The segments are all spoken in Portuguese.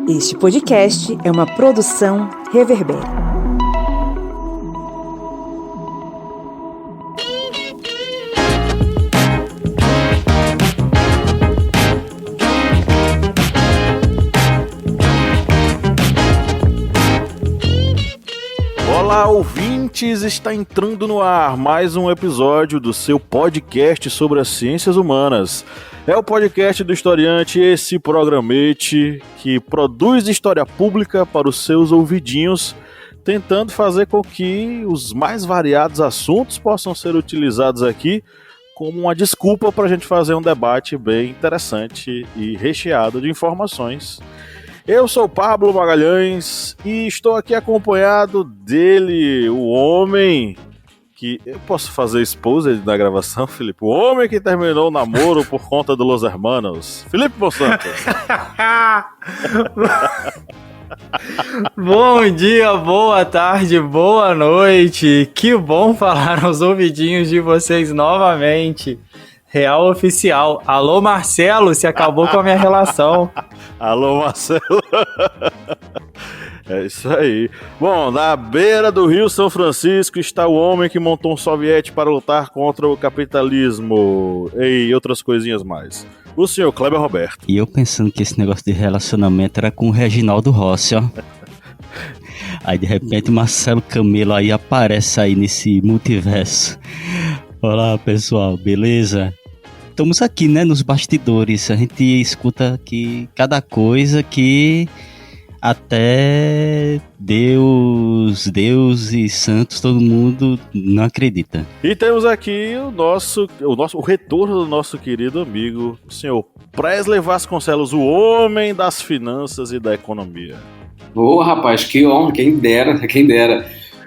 Este podcast é uma produção Reverber. Olá, ouvintes! Está entrando no ar mais um episódio do seu podcast sobre as ciências humanas. É o podcast do Historiante, esse programete que produz história pública para os seus ouvidinhos, tentando fazer com que os mais variados assuntos possam ser utilizados aqui como uma desculpa para a gente fazer um debate bem interessante e recheado de informações. Eu sou o Pablo Magalhães e estou aqui acompanhado dele, o homem que... Eu posso fazer exposed na gravação, Felipe? O homem que terminou o namoro por conta do Los Hermanos, Felipe Monsanto. Bom dia, boa tarde, boa noite. Que bom falar aos ouvidinhos de vocês novamente. Real oficial. Alô, Marcelo, se acabou com a minha relação. Alô, Marcelo. É isso aí. Bom, na beira do Rio São Francisco está o homem que montou um soviete para lutar contra o capitalismo e outras coisinhas mais. O senhor Kleber Roberto. E eu pensando que esse negócio de relacionamento era com o Reginaldo Rossi, ó. Aí de repente Marcelo Camelo aí aparece aí nesse multiverso. Olá, pessoal, beleza? Estamos aqui, né, nos bastidores. A gente escuta aqui cada coisa que até Deus e santos, todo mundo não acredita. E temos aqui o retorno do nosso querido amigo, o senhor Presley Vasconcelos, o homem das finanças e da economia. Ô, rapaz, que honra, quem dera.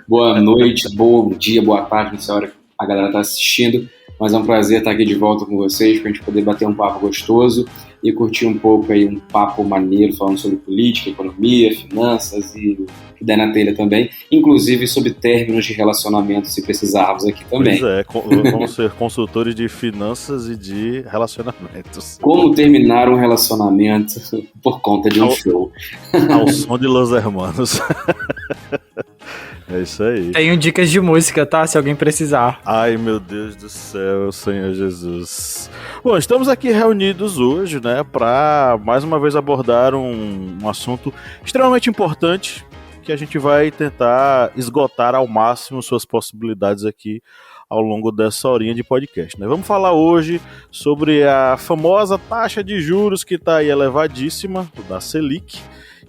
Boa noite, bom dia, boa tarde, não sei a hora que a galera tá assistindo. Mas é um prazer estar aqui de volta com vocês, para a gente poder bater um papo gostoso e curtir um pouco aí um papo maneiro, falando sobre política, economia, finanças e o que der na telha também, inclusive sobre términos de relacionamento, se precisarmos aqui também. Pois é, vamos ser consultores de finanças e de relacionamentos. Como terminar um relacionamento por conta de um show. Ao som de Los Hermanos. É isso aí. Tenho dicas de música, tá? Se alguém precisar. Ai, meu Deus do céu, Senhor Jesus. Bom, estamos aqui reunidos hoje, né, para mais uma vez abordar um assunto extremamente importante que a gente vai tentar esgotar ao máximo suas possibilidades aqui ao longo dessa horinha de podcast, né? Vamos falar hoje sobre a famosa taxa de juros que está aí elevadíssima, da Selic,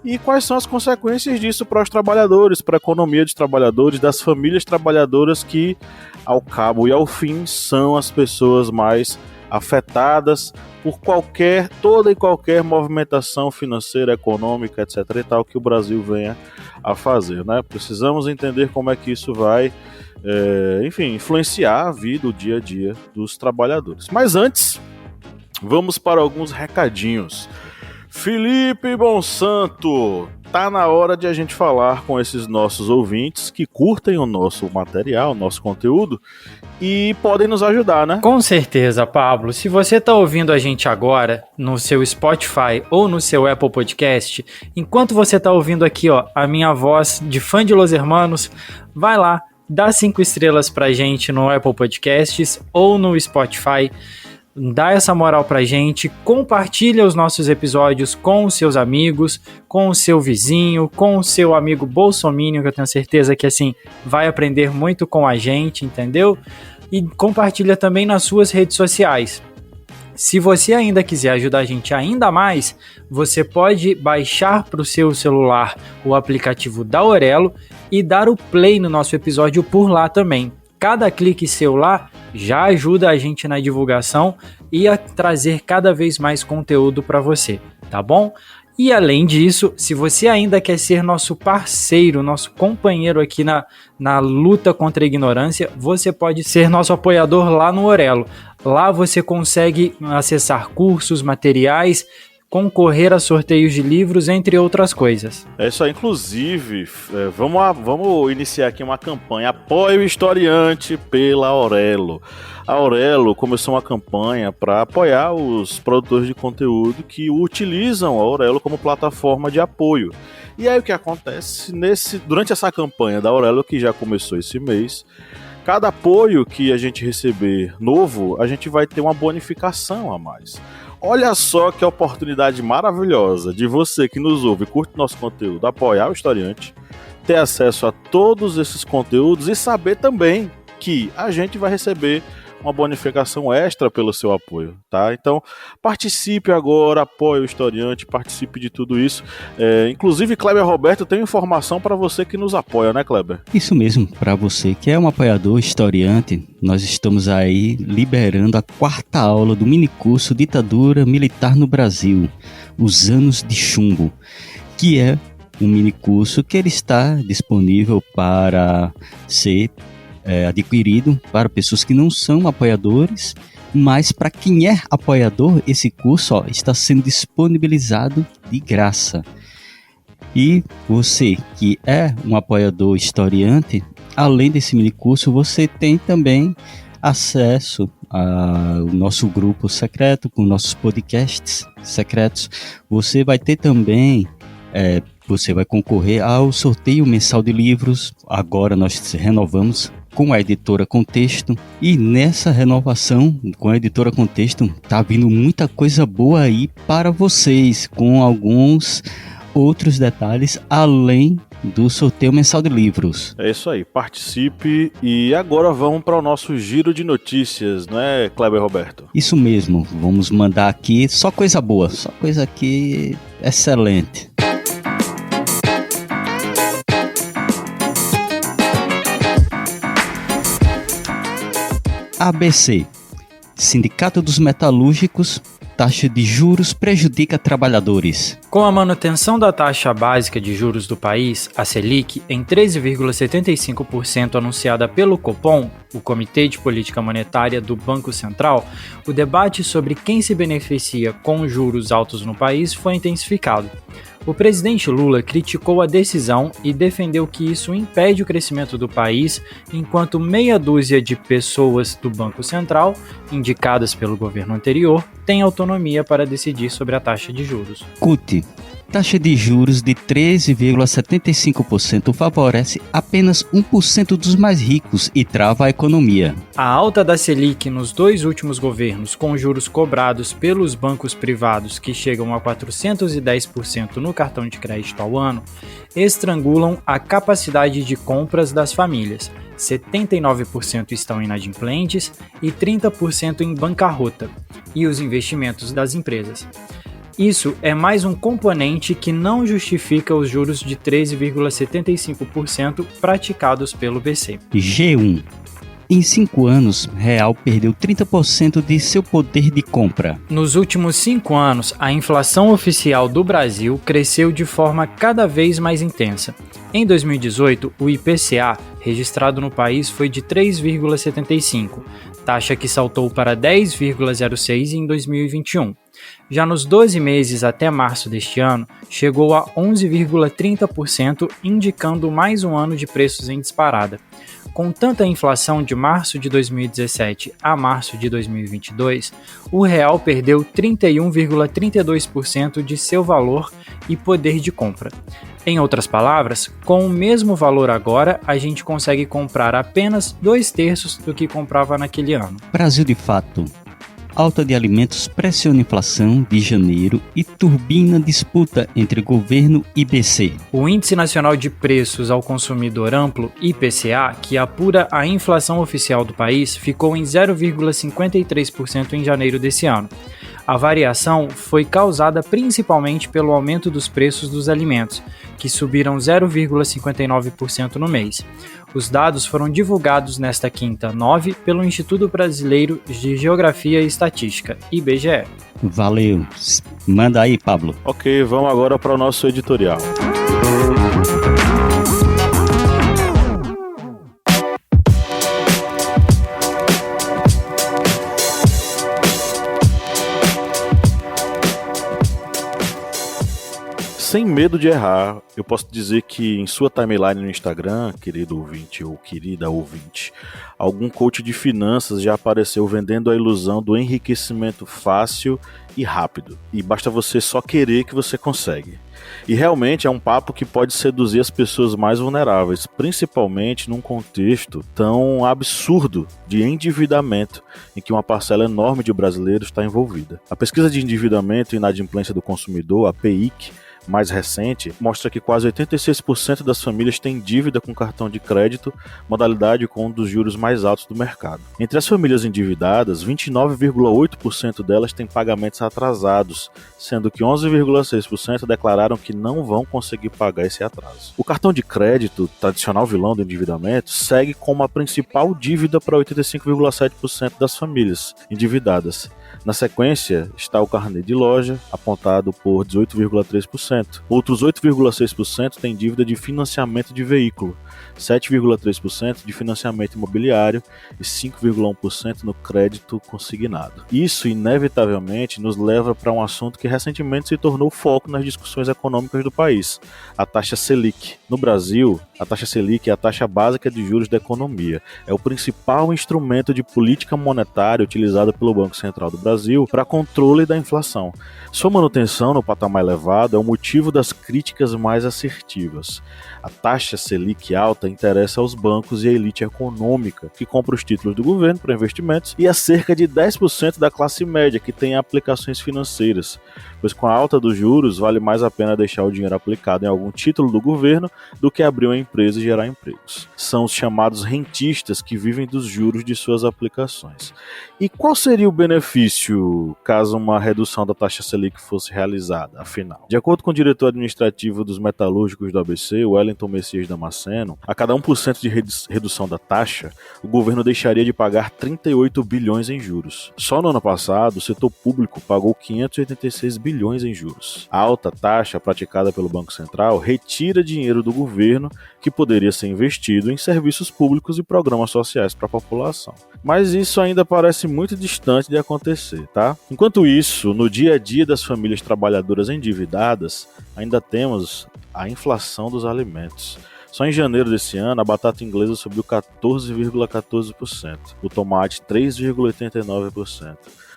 e quais são as consequências disso para os trabalhadores, para a economia dos trabalhadores, das famílias trabalhadoras que, ao cabo e ao fim, são as pessoas mais afetadas por toda e qualquer movimentação financeira, econômica, etc. e tal, que o Brasil venha a fazer, né? Precisamos entender como é que isso vai, influenciar a vida, o dia a dia dos trabalhadores. Mas antes, vamos para alguns recadinhos. Felipe Monsanto, tá na hora de a gente falar com esses nossos ouvintes que curtem o nosso material, o nosso conteúdo e podem nos ajudar, né? Com certeza, Pablo. Se você tá ouvindo a gente agora no seu Spotify ou no seu Apple Podcast, enquanto você tá ouvindo aqui, ó, a minha voz de fã de Los Hermanos, vai lá, dá 5 estrelas pra gente no Apple Podcasts ou no Spotify. Dá essa moral pra gente, compartilha os nossos episódios com os seus amigos, com o seu vizinho, com o seu amigo bolsominion, que eu tenho certeza que assim vai aprender muito com a gente, entendeu? E compartilha também nas suas redes sociais. Se você ainda quiser ajudar a gente ainda mais, você pode baixar para o seu celular o aplicativo da Aurelo e dar o play no nosso episódio por lá também. Cada clique seu lá já ajuda a gente na divulgação e a trazer cada vez mais conteúdo para você, tá bom? E além disso, se você ainda quer ser nosso parceiro, nosso companheiro aqui na luta contra a ignorância, você pode ser nosso apoiador lá no Aurelo. Lá você consegue acessar cursos, materiais, concorrer a sorteios de livros, entre outras coisas. É isso aí, inclusive, vamos iniciar aqui uma campanha, apoie o historiante pela Aurelo. A Aurelo começou uma campanha para apoiar os produtores de conteúdo que utilizam a Aurelo como plataforma de apoio. E aí o que acontece durante essa campanha da Aurelo, que já começou esse mês, cada apoio que a gente receber novo, a gente vai ter uma bonificação a mais. Olha só que oportunidade maravilhosa de você que nos ouve e curte nosso conteúdo apoiar o historiante, ter acesso a todos esses conteúdos e saber também que a gente vai receber uma bonificação extra pelo seu apoio, tá? Então, participe agora, apoie o historiante, participe de tudo isso. Inclusive, Kleber Roberto, tem informação para você que nos apoia, né, Kleber? Isso mesmo, para você que é um apoiador historiante, nós estamos aí liberando a 4ª aula do minicurso Ditadura Militar no Brasil, os anos de chumbo, que é um minicurso que ele está disponível para ser adquirido para pessoas que não são apoiadores, mas para quem é apoiador, esse curso está sendo disponibilizado de graça. E você que é um apoiador historiante, além desse minicurso, você tem também acesso ao nosso grupo secreto, com nossos podcasts secretos. Você vai ter também... você vai concorrer ao sorteio mensal de livros. Agora nós renovamos com a Editora Contexto, e nessa renovação com a Editora Contexto tá vindo muita coisa boa aí para vocês, com alguns outros detalhes além do sorteio mensal de livros. É isso aí, participe. E agora vamos para o nosso giro de notícias, não é, Kleber Roberto? Isso mesmo, vamos mandar aqui só coisa boa, só coisa aqui excelente. ABC, Sindicato dos Metalúrgicos, taxa de juros prejudica trabalhadores. Com a manutenção da taxa básica de juros do país, a Selic, em 13,75% anunciada pelo Copom, o Comitê de Política Monetária do Banco Central, o debate sobre quem se beneficia com juros altos no país foi intensificado. O presidente Lula criticou a decisão e defendeu que isso impede o crescimento do país, enquanto meia dúzia de pessoas do Banco Central, indicadas pelo governo anterior, têm autonomia para decidir sobre a taxa de juros. CUT. Taxa de juros de 13,75% favorece apenas 1% dos mais ricos e trava a economia. A alta da Selic nos 2 últimos governos, com juros cobrados pelos bancos privados que chegam a 410% no cartão de crédito ao ano, estrangulam a capacidade de compras das famílias. 79% estão inadimplentes e 30% em bancarrota, e os investimentos das empresas. Isso é mais um componente que não justifica os juros de 13,75% praticados pelo BC. G1. Em 5 anos, real perdeu 30% de seu poder de compra. Nos últimos 5 anos, a inflação oficial do Brasil cresceu de forma cada vez mais intensa. Em 2018, o IPCA registrado no país foi de 3,75%, taxa que saltou para 10,06% em 2021. Já nos 12 meses até março deste ano, chegou a 11,30%, indicando mais um ano de preços em disparada. Com tanta inflação de março de 2017 a março de 2022, o real perdeu 31,32% de seu valor e poder de compra. Em outras palavras, com o mesmo valor agora, a gente consegue comprar apenas 2/3 do que comprava naquele ano. Brasil de fato. Alta de alimentos pressiona a inflação de janeiro e turbina disputa entre governo e BC. O Índice Nacional de Preços ao Consumidor Amplo, IPCA, que apura a inflação oficial do país, ficou em 0,53% em janeiro desse ano. A variação foi causada principalmente pelo aumento dos preços dos alimentos, que subiram 0,59% no mês. Os dados foram divulgados nesta quinta, 9, pelo Instituto Brasileiro de Geografia e Estatística, IBGE. Valeu. Manda aí, Pablo. Ok, vamos agora para o nosso editorial. sem medo de errar, eu posso dizer que em sua timeline no Instagram, querido ouvinte ou querida ouvinte, algum coach de finanças já apareceu vendendo a ilusão do enriquecimento fácil e rápido. E basta você só querer que você consegue. E realmente é um papo que pode seduzir as pessoas mais vulneráveis, principalmente num contexto tão absurdo de endividamento, em que uma parcela enorme de brasileiros está envolvida. A pesquisa de endividamento e inadimplência do consumidor, a PEIC, mais recente, mostra que quase 86% das famílias têm dívida com cartão de crédito, modalidade com um dos juros mais altos do mercado. Entre as famílias endividadas, 29,8% delas têm pagamentos atrasados, sendo que 11,6% declararam que não vão conseguir pagar esse atraso. O cartão de crédito, tradicional vilão do endividamento, segue como a principal dívida para 85,7% das famílias endividadas. Na sequência está o carnê de loja, apontado por 18,3%. Outros 8,6% têm dívida de financiamento de veículo, 7,3% de financiamento imobiliário e 5,1% no crédito consignado. Isso, inevitavelmente, nos leva para um assunto que recentemente se tornou foco nas discussões econômicas do país, a taxa Selic. No Brasil, a taxa Selic é a taxa básica de juros da economia. É o principal instrumento de política monetária utilizado pelo Banco Central do Brasil para controle da inflação. Sua manutenção no patamar elevado é o motivo das críticas mais assertivas. A taxa Selic alta interessa aos bancos e à elite econômica, que compra os títulos do governo para investimentos, e a cerca de 10% da classe média, que tem aplicações financeiras, pois com a alta dos juros vale mais a pena deixar o dinheiro aplicado em algum título do governo do que abrir uma empresa e gerar empregos. São os chamados rentistas que vivem dos juros de suas aplicações. E qual seria o benefício caso uma redução da taxa Selic fosse realizada, afinal? De acordo com o diretor administrativo dos metalúrgicos do ABC, Wellington Messias Damasceno, a cada 1% de redução da taxa, o governo deixaria de pagar 38 bilhões em juros. Só no ano passado, o setor público pagou 586 bilhões em juros. A alta taxa praticada pelo Banco Central retira dinheiro do governo que poderia ser investido em serviços públicos e programas sociais para a população. Mas isso ainda parece muito distante de acontecer, tá? Enquanto isso, no dia a dia das famílias trabalhadoras endividadas, ainda temos a inflação dos alimentos. Só em janeiro desse ano, a batata inglesa subiu 14,14%, o tomate 3,89%,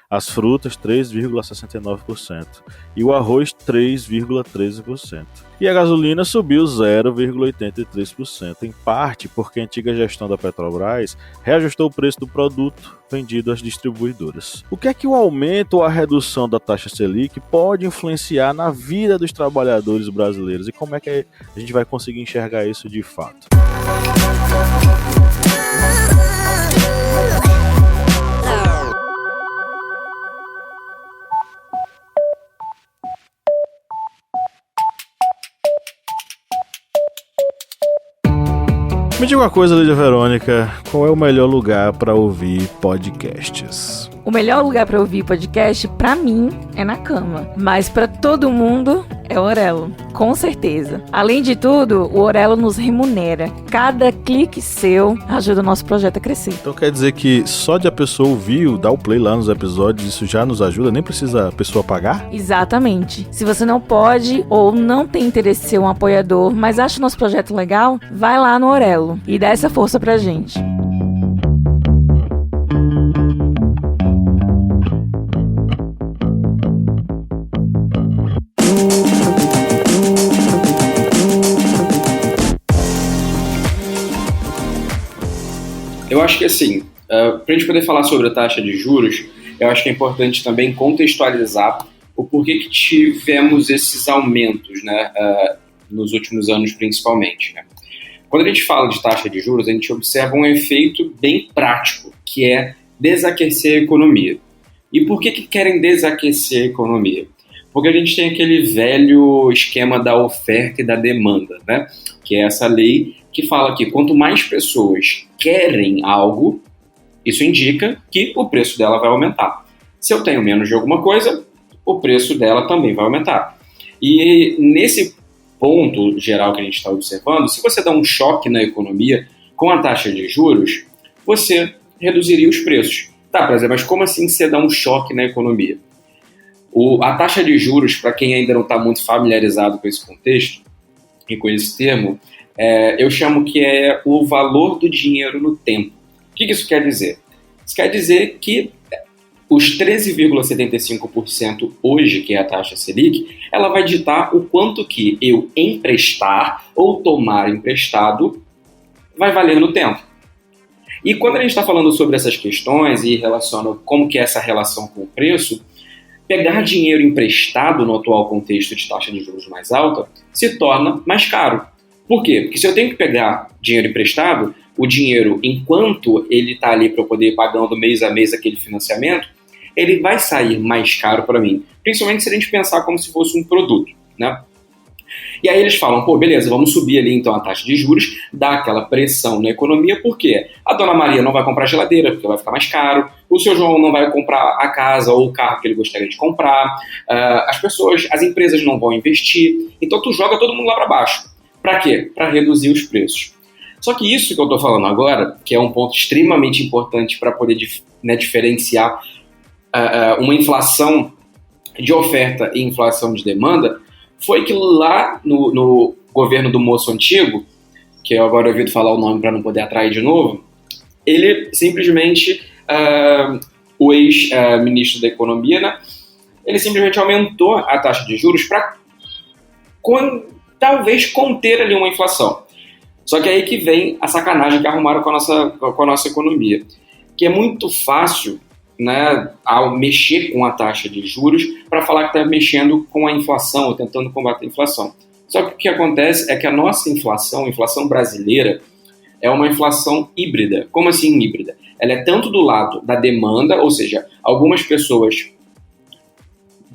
as frutas 3,69% e o arroz 3,13%. E a gasolina subiu 0,83%, em parte porque a antiga gestão da Petrobras reajustou o preço do produto vendido às distribuidoras. O que é que o aumento ou a redução da taxa Selic pode influenciar na vida dos trabalhadores brasileiros e como é que a gente vai conseguir enxergar isso de fato? Me diga uma coisa, Lídia Verônica, qual é o melhor lugar para ouvir podcasts? O melhor lugar para ouvir podcast, pra mim, é na cama. Mas pra todo mundo, é o Orelo. Com certeza. Além de tudo, o Orelo nos remunera. Cada clique seu ajuda o nosso projeto a crescer. Então quer dizer que só de a pessoa ouvir, dar o play lá nos episódios, isso já nos ajuda? Nem precisa a pessoa pagar? Exatamente. Se você não pode ou não tem interesse em ser um apoiador, mas acha o nosso projeto legal, vai lá no Orelo e dá essa força pra gente. Eu acho que assim, para a gente poder falar sobre a taxa de juros, eu acho que é importante também contextualizar o porquê que tivemos esses aumentos, né, nos últimos anos principalmente. Né? Quando a gente fala de taxa de juros, a gente observa um efeito bem prático, que é desaquecer a economia. E por que querem desaquecer a economia? Porque a gente tem aquele velho esquema da oferta e da demanda, né? Que é essa lei que fala que quanto mais pessoas querem algo, isso indica que o preço dela vai aumentar. Se eu tenho menos de alguma coisa, o preço dela também vai aumentar. E nesse ponto geral que a gente está observando, se você dá um choque na economia com a taxa de juros, você reduziria os preços. Tá, mas como assim você dá um choque na economia? A taxa de juros, para quem ainda não está muito familiarizado com esse contexto e com esse termo, eu chamo que é o valor do dinheiro no tempo. O que isso quer dizer? Isso quer dizer que os 13,75% hoje, que é a taxa Selic, ela vai ditar o quanto que eu emprestar ou tomar emprestado vai valer no tempo. E quando a gente está falando sobre essas questões e relaciona como que é essa relação com o preço, pegar dinheiro emprestado no atual contexto de taxa de juros mais alta se torna mais caro. Por quê? Porque se eu tenho que pegar dinheiro emprestado, o dinheiro, enquanto ele está ali para eu poder ir pagando mês a mês aquele financiamento, ele vai sair mais caro para mim. Principalmente se a gente pensar como se fosse um produto, né? E aí eles falam, beleza, vamos subir ali então a taxa de juros, dá aquela pressão na economia, por quê? A dona Maria não vai comprar geladeira, porque vai ficar mais caro, o seu João não vai comprar a casa ou o carro que ele gostaria de comprar, as empresas não vão investir, então tu joga todo mundo lá para baixo. Para quê? Para reduzir os preços. Só que isso que eu estou falando agora, que é um ponto extremamente importante para poder diferenciar uma inflação de oferta e inflação de demanda, foi que lá no governo do moço antigo, que eu agora ouvi falar o nome para não poder atrair de novo, ele simplesmente, o ex-ministro da Economia, né, ele simplesmente aumentou a taxa de juros para talvez conter ali uma inflação. Só que aí que vem a sacanagem que arrumaram com a nossa economia, que é muito fácil, né, ao mexer com a taxa de juros para falar que está mexendo com a inflação ou tentando combater a inflação. Só que o que acontece é que a nossa inflação, a inflação brasileira, é uma inflação híbrida. Como assim híbrida? Ela é tanto do lado da demanda, ou seja, algumas pessoas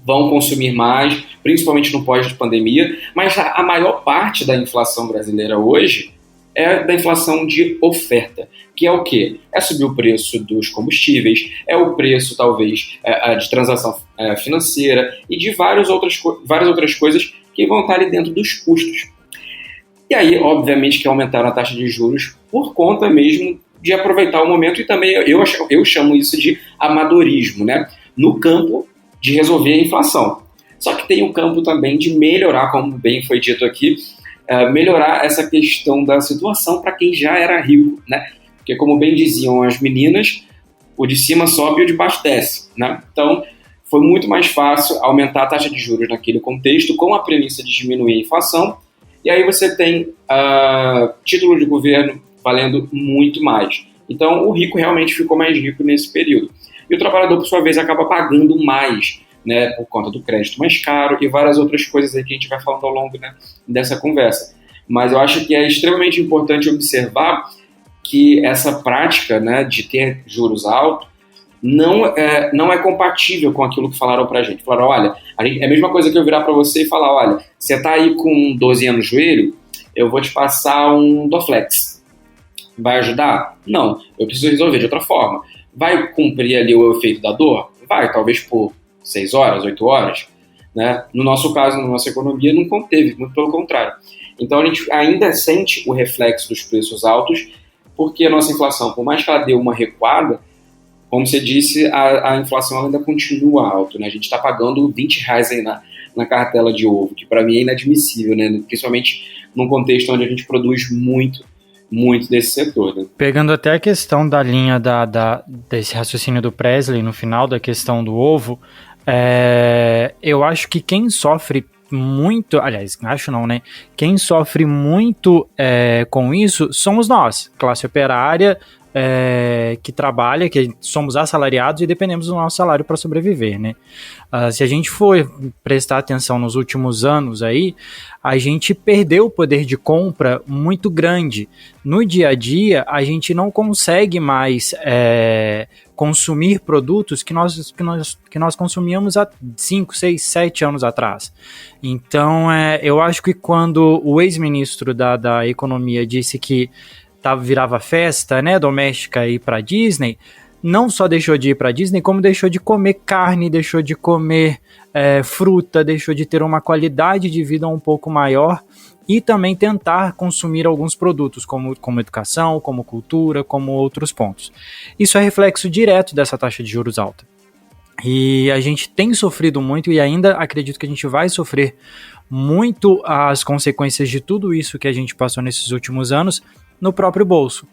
vão consumir mais, principalmente no pós-pandemia, mas a maior parte da inflação brasileira hoje é da inflação de oferta, que é o quê? É subir o preço dos combustíveis, é o preço, talvez, de transação financeira e de várias outras coisas que vão estar ali dentro dos custos. E aí, obviamente, que aumentaram a taxa de juros por conta mesmo de aproveitar o momento e também eu chamo isso de amadorismo, né? No campo de resolver a inflação. Só que tem um campo também de melhorar, como bem foi dito aqui, melhorar essa questão da situação para quem já era rico, né? Porque, como bem diziam as meninas, o de cima sobe e o de baixo desce, né? Então, foi muito mais fácil aumentar a taxa de juros naquele contexto com a premissa de diminuir a inflação, e aí você tem título de governo valendo muito mais. Então, o rico realmente ficou mais rico nesse período. E o trabalhador, por sua vez, acaba pagando mais, né, por conta do crédito mais caro e várias outras coisas aí que a gente vai falando ao longo, né, dessa conversa. Mas eu acho que é extremamente importante observar que essa prática, né, de ter juros altos não é compatível com aquilo que falaram pra gente. Falaram, olha, é a mesma coisa que eu virar para você e falar, olha, você tá aí com 12 anos no joelho, eu vou te passar um Dorflex. Vai ajudar? Não, eu preciso resolver de outra forma. Vai cumprir ali o efeito da dor? Vai, talvez por 6 horas, 8 horas. Né? No nosso caso, na nossa economia, não conteve, muito pelo contrário. Então a gente ainda sente o reflexo dos preços altos, porque a nossa inflação, por mais que ela dê uma recuada, como você disse, a inflação ainda continua alta. Né? A gente está pagando R$20 aí na cartela de ovo, que para mim é inadmissível, né? Principalmente num contexto onde a gente produz muito desse setor. Né? Pegando até a questão da linha desse raciocínio do Presley no final, da questão do ovo, eu acho que quem sofre muito, aliás, acho não, né? Quem sofre muito com isso somos nós, classe operária, que trabalha, que somos assalariados e dependemos do nosso salário para sobreviver, né? Se a gente for prestar atenção nos últimos anos aí, a gente perdeu o poder de compra muito grande. No dia a dia, a gente não consegue mais consumir produtos que nós consumíamos há 5, 6, 7 anos atrás. Então, eu acho que quando o ex-ministro da Economia disse que virava festa, né, doméstica ir para Disney, não só deixou de ir para Disney, como deixou de comer carne, deixou de comer fruta, deixou de ter uma qualidade de vida um pouco maior e também tentar consumir alguns produtos, como educação, como cultura, como outros pontos. Isso é reflexo direto dessa taxa de juros alta. E a gente tem sofrido muito e ainda acredito que a gente vai sofrer muito as consequências de tudo isso que a gente passou nesses últimos anos no próprio bolso.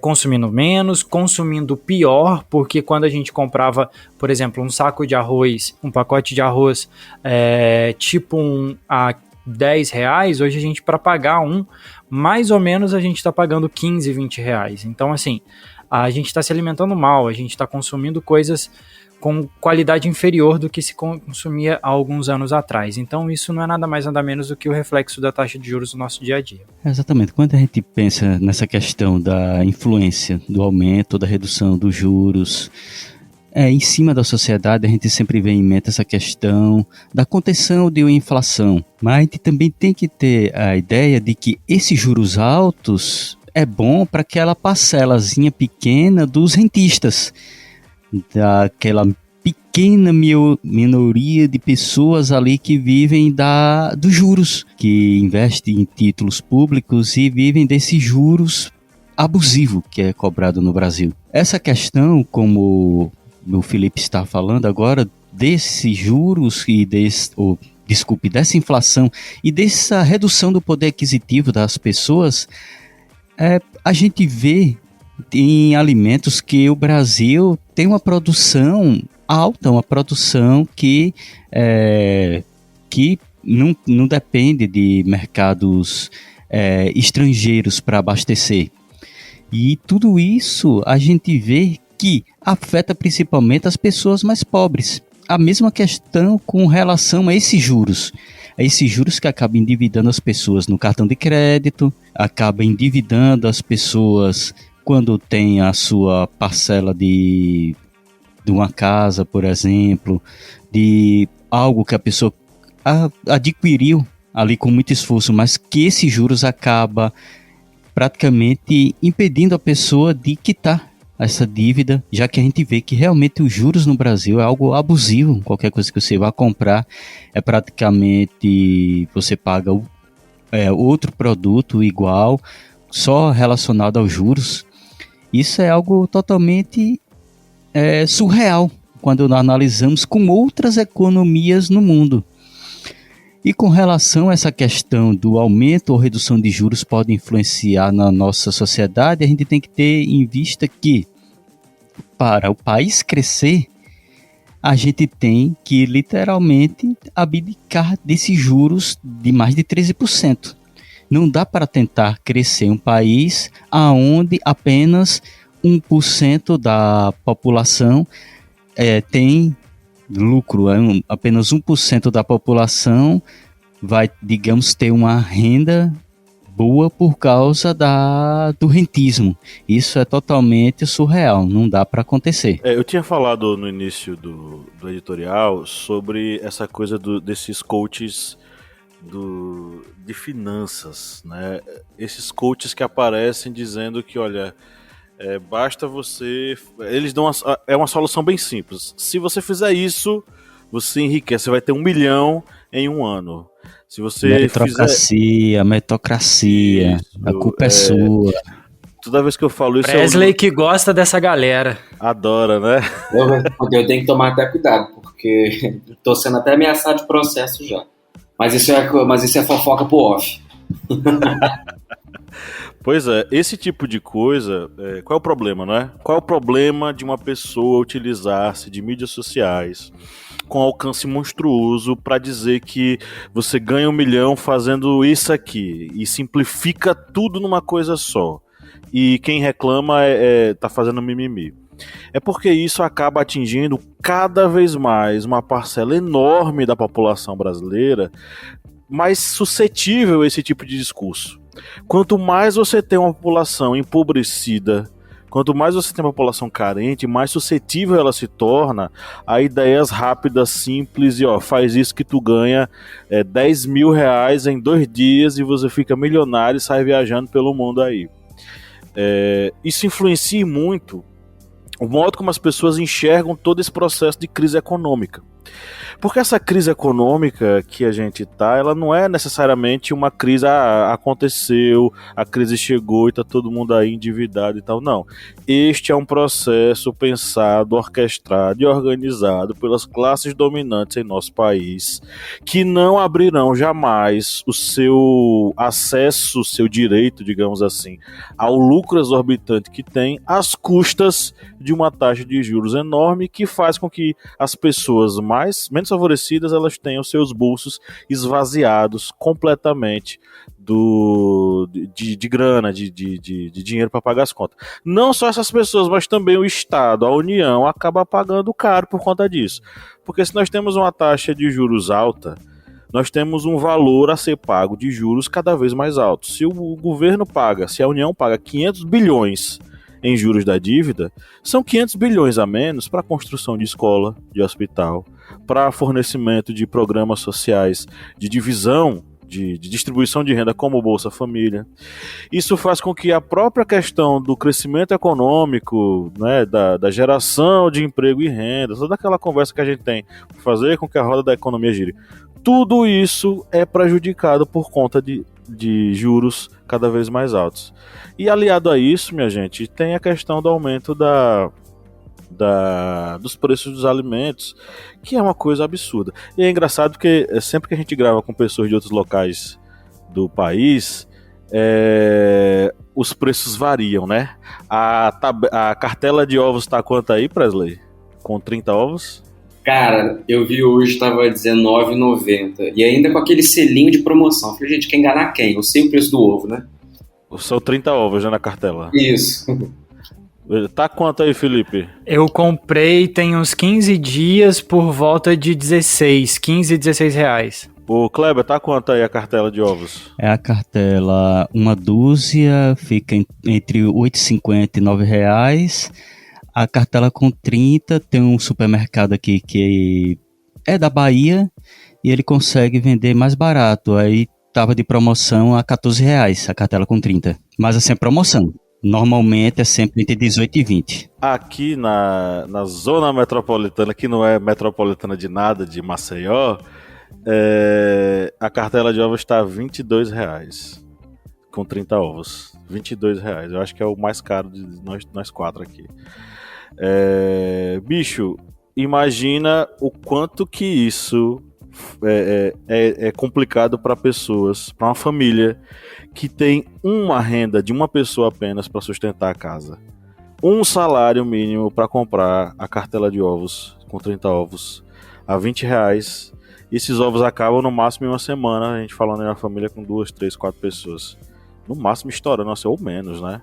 Consumindo menos, consumindo pior, porque quando a gente comprava, por exemplo, um saco de arroz, um pacote de arroz, tipo a R$10, hoje a gente, para pagar mais ou menos a gente está pagando R$15, R$20. Então, assim, a gente está se alimentando mal, a gente está consumindo coisas com qualidade inferior do que se consumia há alguns anos atrás. Então isso não é nada mais nada menos do que o reflexo da taxa de juros no nosso dia a dia. Exatamente. Quando a gente pensa nessa questão da influência do aumento, da redução dos juros, em cima da sociedade, a gente sempre vê em mente essa questão da contenção de uma inflação. Mas a gente também tem que ter a ideia de que esses juros altos é bom para aquela parcelazinha pequena dos rentistas, daquela pequena minoria de pessoas ali que vivem dos juros, que investem em títulos públicos e vivem desses juros abusivos que é cobrado no Brasil. Essa questão, como o Felipe está falando agora, desses juros e dessa inflação e dessa redução do poder aquisitivo das pessoas, a gente vê em alimentos que o Brasil tem uma produção alta, uma produção que não depende de mercados estrangeiros para abastecer. E tudo isso a gente vê que afeta principalmente as pessoas mais pobres. A mesma questão com relação a esses juros. Esses juros que acabam endividando as pessoas no cartão de crédito, acabam endividando as pessoas quando tem a sua parcela de uma casa, por exemplo, de algo que a pessoa adquiriu ali com muito esforço, mas que esses juros acaba praticamente impedindo a pessoa de quitar essa dívida, já que a gente vê que realmente os juros no Brasil é algo abusivo. Qualquer coisa que você vá comprar praticamente você paga outro produto igual, só relacionado aos juros. Isso é algo totalmente surreal quando nós analisamos com outras economias no mundo. E com relação a essa questão do aumento ou redução de juros pode influenciar na nossa sociedade, a gente tem que ter em vista que para o país crescer, a gente tem que literalmente abdicar desses juros de mais de 13%. Não dá para tentar crescer um país onde apenas 1% da população tem lucro. Apenas 1% da população vai, digamos, ter uma renda boa por causa do rentismo. Isso é totalmente surreal, não dá para acontecer. Eu tinha falado no início do editorial sobre essa coisa desses coaches de finanças, né? Esses coaches que aparecem dizendo que, olha, basta você... Eles dão uma solução bem simples. Se você fizer isso, você enriquece. Você vai ter 1 milhão em um ano. Se você meritocracia, isso, a culpa é sua. Toda vez que eu falo isso... Presley que gosta dessa galera. Adora, né? Eu tenho que tomar até cuidado, porque tô sendo até ameaçado de processo já. Mas isso é fofoca pro off. Pois é, esse tipo de coisa, qual é o problema, não é? Qual é o problema de uma pessoa utilizar-se de mídias sociais com alcance monstruoso para dizer que você ganha 1 milhão fazendo isso aqui e simplifica tudo numa coisa só? E quem reclama tá fazendo mimimi. É porque isso acaba atingindo cada vez mais uma parcela enorme da população brasileira mais suscetível a esse tipo de discurso. Quanto mais você tem uma população empobrecida, quanto mais você tem uma população carente, mais suscetível ela se torna a ideias rápidas, simples e faz isso que tu ganha 10 mil reais em 2 dias e você fica milionário e sai viajando pelo mundo aí. Isso influencia muito o modo como as pessoas enxergam todo esse processo de crise econômica. Porque essa crise econômica que a gente tá, ela não é necessariamente uma crise, aconteceu, a crise chegou e tá todo mundo aí endividado e tal, não. Este é um processo pensado, orquestrado e organizado pelas classes dominantes em nosso país, que não abrirão jamais o seu acesso, o seu direito, digamos assim, ao lucro exorbitante que tem, às custas de uma taxa de juros enorme, que faz com que as pessoas menos favorecidas, elas tenham seus bolsos esvaziados completamente de grana, de dinheiro para pagar as contas. Não só essas pessoas, mas também o Estado, a União, acaba pagando caro por conta disso. Porque se nós temos uma taxa de juros alta, nós temos um valor a ser pago de juros cada vez mais alto. Se o governo paga, se a União paga 500 bilhões em juros da dívida, são 500 bilhões a menos para a construção de escola, de hospital, para fornecimento de programas sociais, de divisão, de distribuição de renda como Bolsa Família. Isso faz com que a própria questão do crescimento econômico, né, da geração de emprego e renda, toda aquela conversa que a gente tem, fazer com que a roda da economia gire, tudo isso é prejudicado por conta de juros cada vez mais altos. E aliado a isso, minha gente, tem a questão do aumento dos preços dos alimentos, que é uma coisa absurda. E é engraçado porque sempre que a gente grava com pessoas de outros locais do país, os preços variam, né? A cartela de ovos tá quanto aí, Presley? Com 30 ovos? Cara, eu vi hoje, tava R$19,90. E ainda com aquele selinho de promoção. Falei, gente, quer enganar quem? Eu sei o preço do ovo, né? São 30 ovos já na cartela. Isso. Tá quanto aí, Felipe? Eu comprei tem uns 15 dias por volta de 15, 16 reais. O Kleber, tá quanto aí a cartela de ovos? É a cartela, uma dúzia, fica entre R$8,50 e R$9. A cartela com 30, tem um supermercado aqui que é da Bahia e ele consegue vender mais barato. Aí tava de promoção a R$14 a cartela com 30. Mas assim, é promoção. Normalmente é sempre entre 18 e 20. Aqui na zona metropolitana, que não é metropolitana de nada, de Maceió, a cartela de ovos está a R$22 com 30 ovos. R$22. Eu acho que é o mais caro de nós quatro aqui. Bicho, imagina o quanto que isso é complicado para pessoas, para uma família que tem uma renda de uma pessoa apenas para sustentar a casa. Um salário mínimo para comprar a cartela de ovos com 30 ovos a R$20. Esses ovos acabam no máximo em uma semana, a gente falando em uma família com 2, 3, 4 pessoas. No máximo estourando, ou menos, né?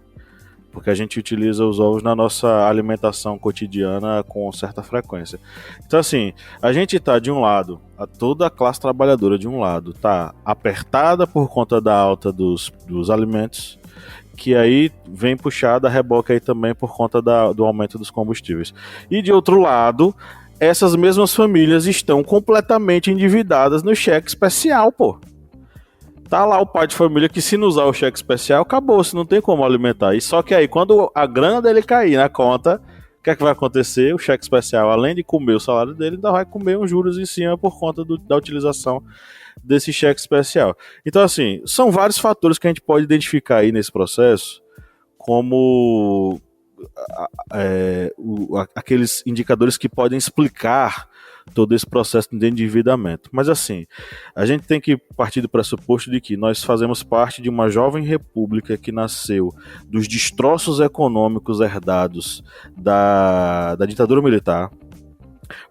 Porque a gente utiliza os ovos na nossa alimentação cotidiana com certa frequência. Então, assim, a gente tá de um lado, toda a classe trabalhadora de um lado tá apertada por conta da alta dos alimentos, que aí vem puxada a reboque aí também por conta do aumento dos combustíveis. E de outro lado, essas mesmas famílias estão completamente endividadas no cheque especial, pô. Tá lá o pai de família que, se não usar o cheque especial, acabou, se não tem como alimentar. E só que aí, quando a grana dele cair na conta, o que é que vai acontecer? O cheque especial, além de comer o salário dele, ainda vai comer uns juros em cima por conta da utilização desse cheque especial. Então, assim, são vários fatores que a gente pode identificar aí nesse processo como aqueles indicadores que podem explicar todo esse processo de endividamento. Mas assim, a gente tem que partir do pressuposto de que nós fazemos parte de uma jovem república que nasceu dos destroços econômicos herdados da ditadura militar.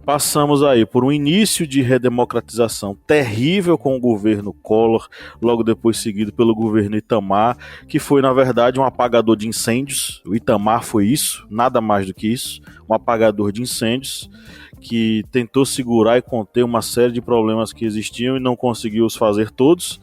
Passamos aí por um início de redemocratização terrível com o governo Collor, logo depois seguido pelo governo Itamar, que foi na verdade um apagador de incêndios. O Itamar foi isso, nada mais do que isso, um apagador de incêndios, que tentou segurar e conter uma série de problemas que existiam e não conseguiu os fazer todos.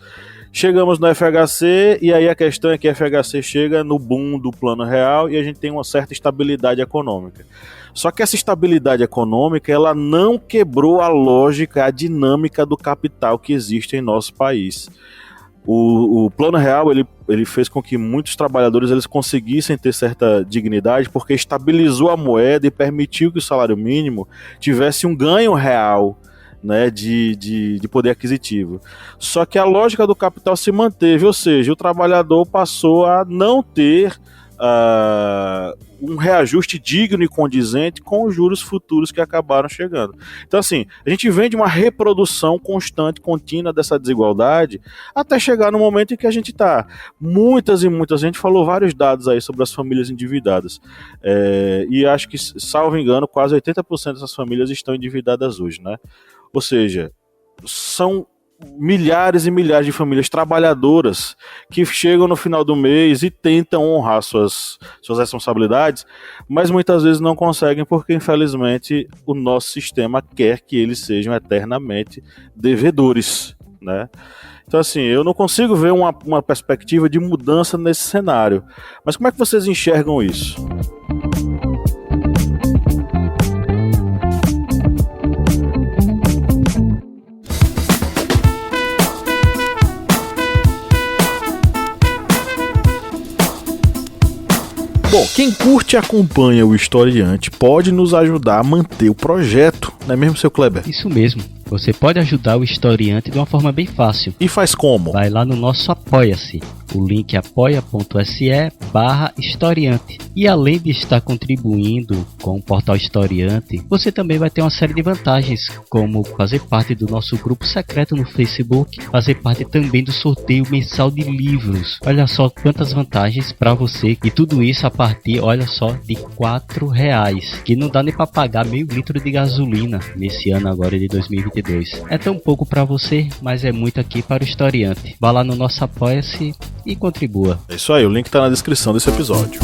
Chegamos no FHC e aí a questão é que a FHC chega no boom do Plano Real e a gente tem uma certa estabilidade econômica. Só que essa estabilidade econômica, ela não quebrou a lógica, a dinâmica do capital que existe em nosso país. O Plano Real, ele fez com que muitos trabalhadores eles conseguissem ter certa dignidade, porque estabilizou a moeda e permitiu que o salário mínimo tivesse um ganho real, né, de poder aquisitivo. Só que a lógica do capital se manteve, ou seja, o trabalhador passou a não ter um reajuste digno e condizente com os juros futuros que acabaram chegando. Então, assim, a gente vem de uma reprodução constante, contínua dessa desigualdade, até chegar no momento em que a gente está. Muitas e muitas, a gente falou vários dados aí sobre as famílias endividadas. E acho que, salvo engano, quase 80% dessas famílias estão endividadas hoje, né? Ou seja, são milhares e milhares de famílias trabalhadoras que chegam no final do mês e tentam honrar suas responsabilidades, mas muitas vezes não conseguem porque, infelizmente, o nosso sistema quer que eles sejam eternamente devedores, né? Então, assim, eu não consigo ver uma perspectiva de mudança nesse cenário. Mas como é que vocês enxergam isso? Bom, quem curte e acompanha o Historiante pode nos ajudar a manter o projeto, não é mesmo, seu Kleber? Isso mesmo. Você pode ajudar o Historiante de uma forma bem fácil. E faz como? Vai lá no nosso Apoia-se. O link é apoia.se/historiante. E além de estar contribuindo com o Portal Historiante, você também vai ter uma série de vantagens, como fazer parte do nosso grupo secreto no Facebook, fazer parte também do sorteio mensal de livros. Olha só quantas vantagens para você. E tudo isso a partir, olha só, de R$4, que não dá nem para pagar meio litro de gasolina nesse ano agora de 2022. É tão pouco para você, mas é muito aqui para o Historiante. Vá lá no nosso Apoia-se e contribua. É isso aí, o link tá na descrição desse episódio.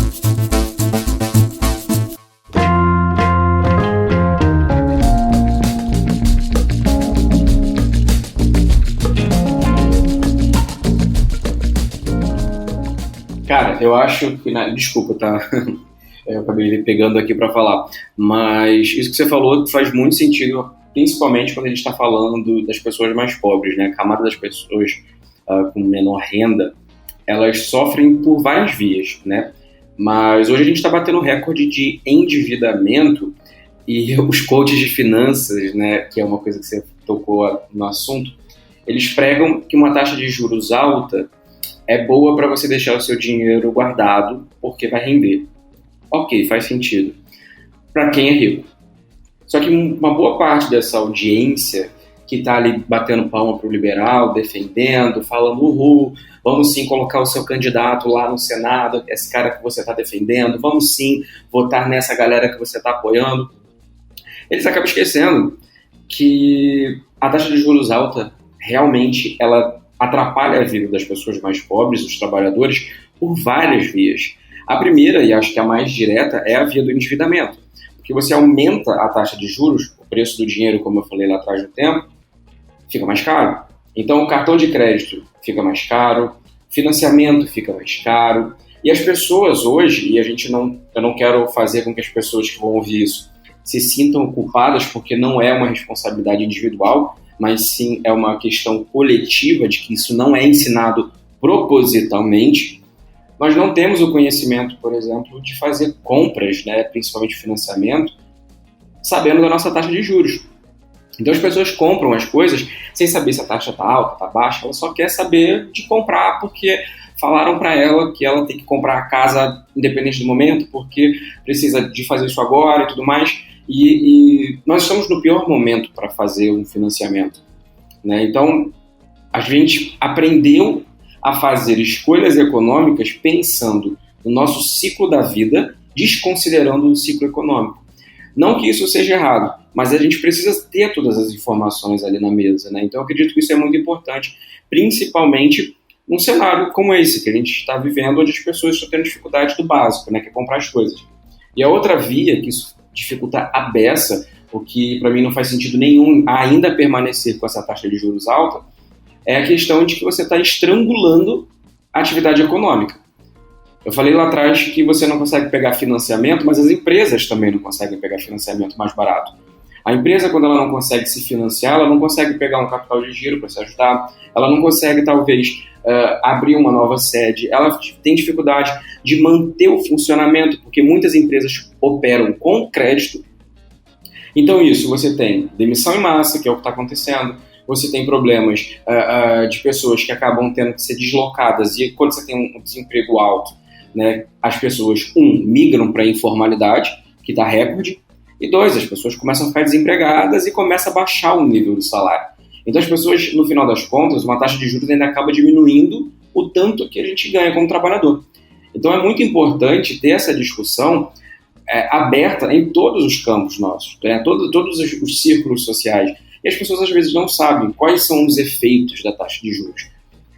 Cara, eu acho que... Desculpa, tá? Eu acabei pegando aqui para falar. Mas isso que você falou faz muito sentido, principalmente quando a gente está falando das pessoas mais pobres, né? A camada das pessoas com menor renda, elas sofrem por várias vias, né? Mas hoje a gente está batendo recorde de endividamento e os coaches de finanças, né, que é uma coisa que você tocou no assunto, eles pregam que uma taxa de juros alta é boa para você deixar o seu dinheiro guardado porque vai render. Ok, faz sentido. Para quem é rico. Só que uma boa parte dessa audiência que está ali batendo palma para o liberal, defendendo, falando, uhul, vamos sim colocar o seu candidato lá no Senado, esse cara que você está defendendo, vamos sim votar nessa galera que você está apoiando. Eles acabam esquecendo que a taxa de juros alta realmente ela atrapalha a vida das pessoas mais pobres, dos trabalhadores, por várias vias. A primeira, e acho que a mais direta, é a via do endividamento. Porque você aumenta a taxa de juros, o preço do dinheiro, como eu falei lá atrás no tempo, fica mais caro. Então o cartão de crédito fica mais caro, financiamento fica mais caro, e as pessoas hoje, e eu não quero fazer com que as pessoas que vão ouvir isso se sintam culpadas, porque não é uma responsabilidade individual, mas sim é uma questão coletiva de que isso não é ensinado propositalmente. Nós não temos o conhecimento, por exemplo, de fazer compras, né, principalmente financiamento, sabendo da nossa taxa de juros. Então as pessoas compram as coisas sem saber se a taxa está alta, está baixa, ela só quer saber de comprar porque falaram para ela que ela tem que comprar a casa independente do momento, porque precisa de fazer isso agora e tudo mais. E nós estamos no pior momento para fazer um financiamento, né? Então a gente aprendeu a fazer escolhas econômicas pensando no nosso ciclo da vida, desconsiderando o ciclo econômico. Não que isso seja errado, mas a gente precisa ter todas as informações ali na mesa, né? Então eu acredito que isso é muito importante, principalmente num cenário como esse que a gente está vivendo, onde as pessoas estão tendo dificuldade do básico, né? Que é comprar as coisas. E a outra via que isso dificulta a beça, o que para mim não faz sentido nenhum ainda permanecer com essa taxa de juros alta, é a questão de que você está estrangulando a atividade econômica. Eu falei lá atrás que você não consegue pegar financiamento, mas as empresas também não conseguem pegar financiamento mais barato. A empresa, quando ela não consegue se financiar, ela não consegue pegar um capital de giro para se ajudar, ela não consegue, talvez, abrir uma nova sede, ela tem dificuldade de manter o funcionamento, porque muitas empresas operam com crédito. Então isso, você tem demissão em massa, que é o que está acontecendo, você tem problemas de pessoas que acabam tendo que ser deslocadas, e quando você tem um desemprego alto, né, as pessoas, migram para a informalidade, que está recorde, e 2, as pessoas começam a ficar desempregadas e começa a baixar o nível do salário. Então as pessoas, no final das contas, uma taxa de juros ainda acaba diminuindo o tanto que a gente ganha como trabalhador. Então é muito importante ter essa discussão aberta em todos os campos nossos, todos os círculos sociais. E as pessoas às vezes não sabem quais são os efeitos da taxa de juros.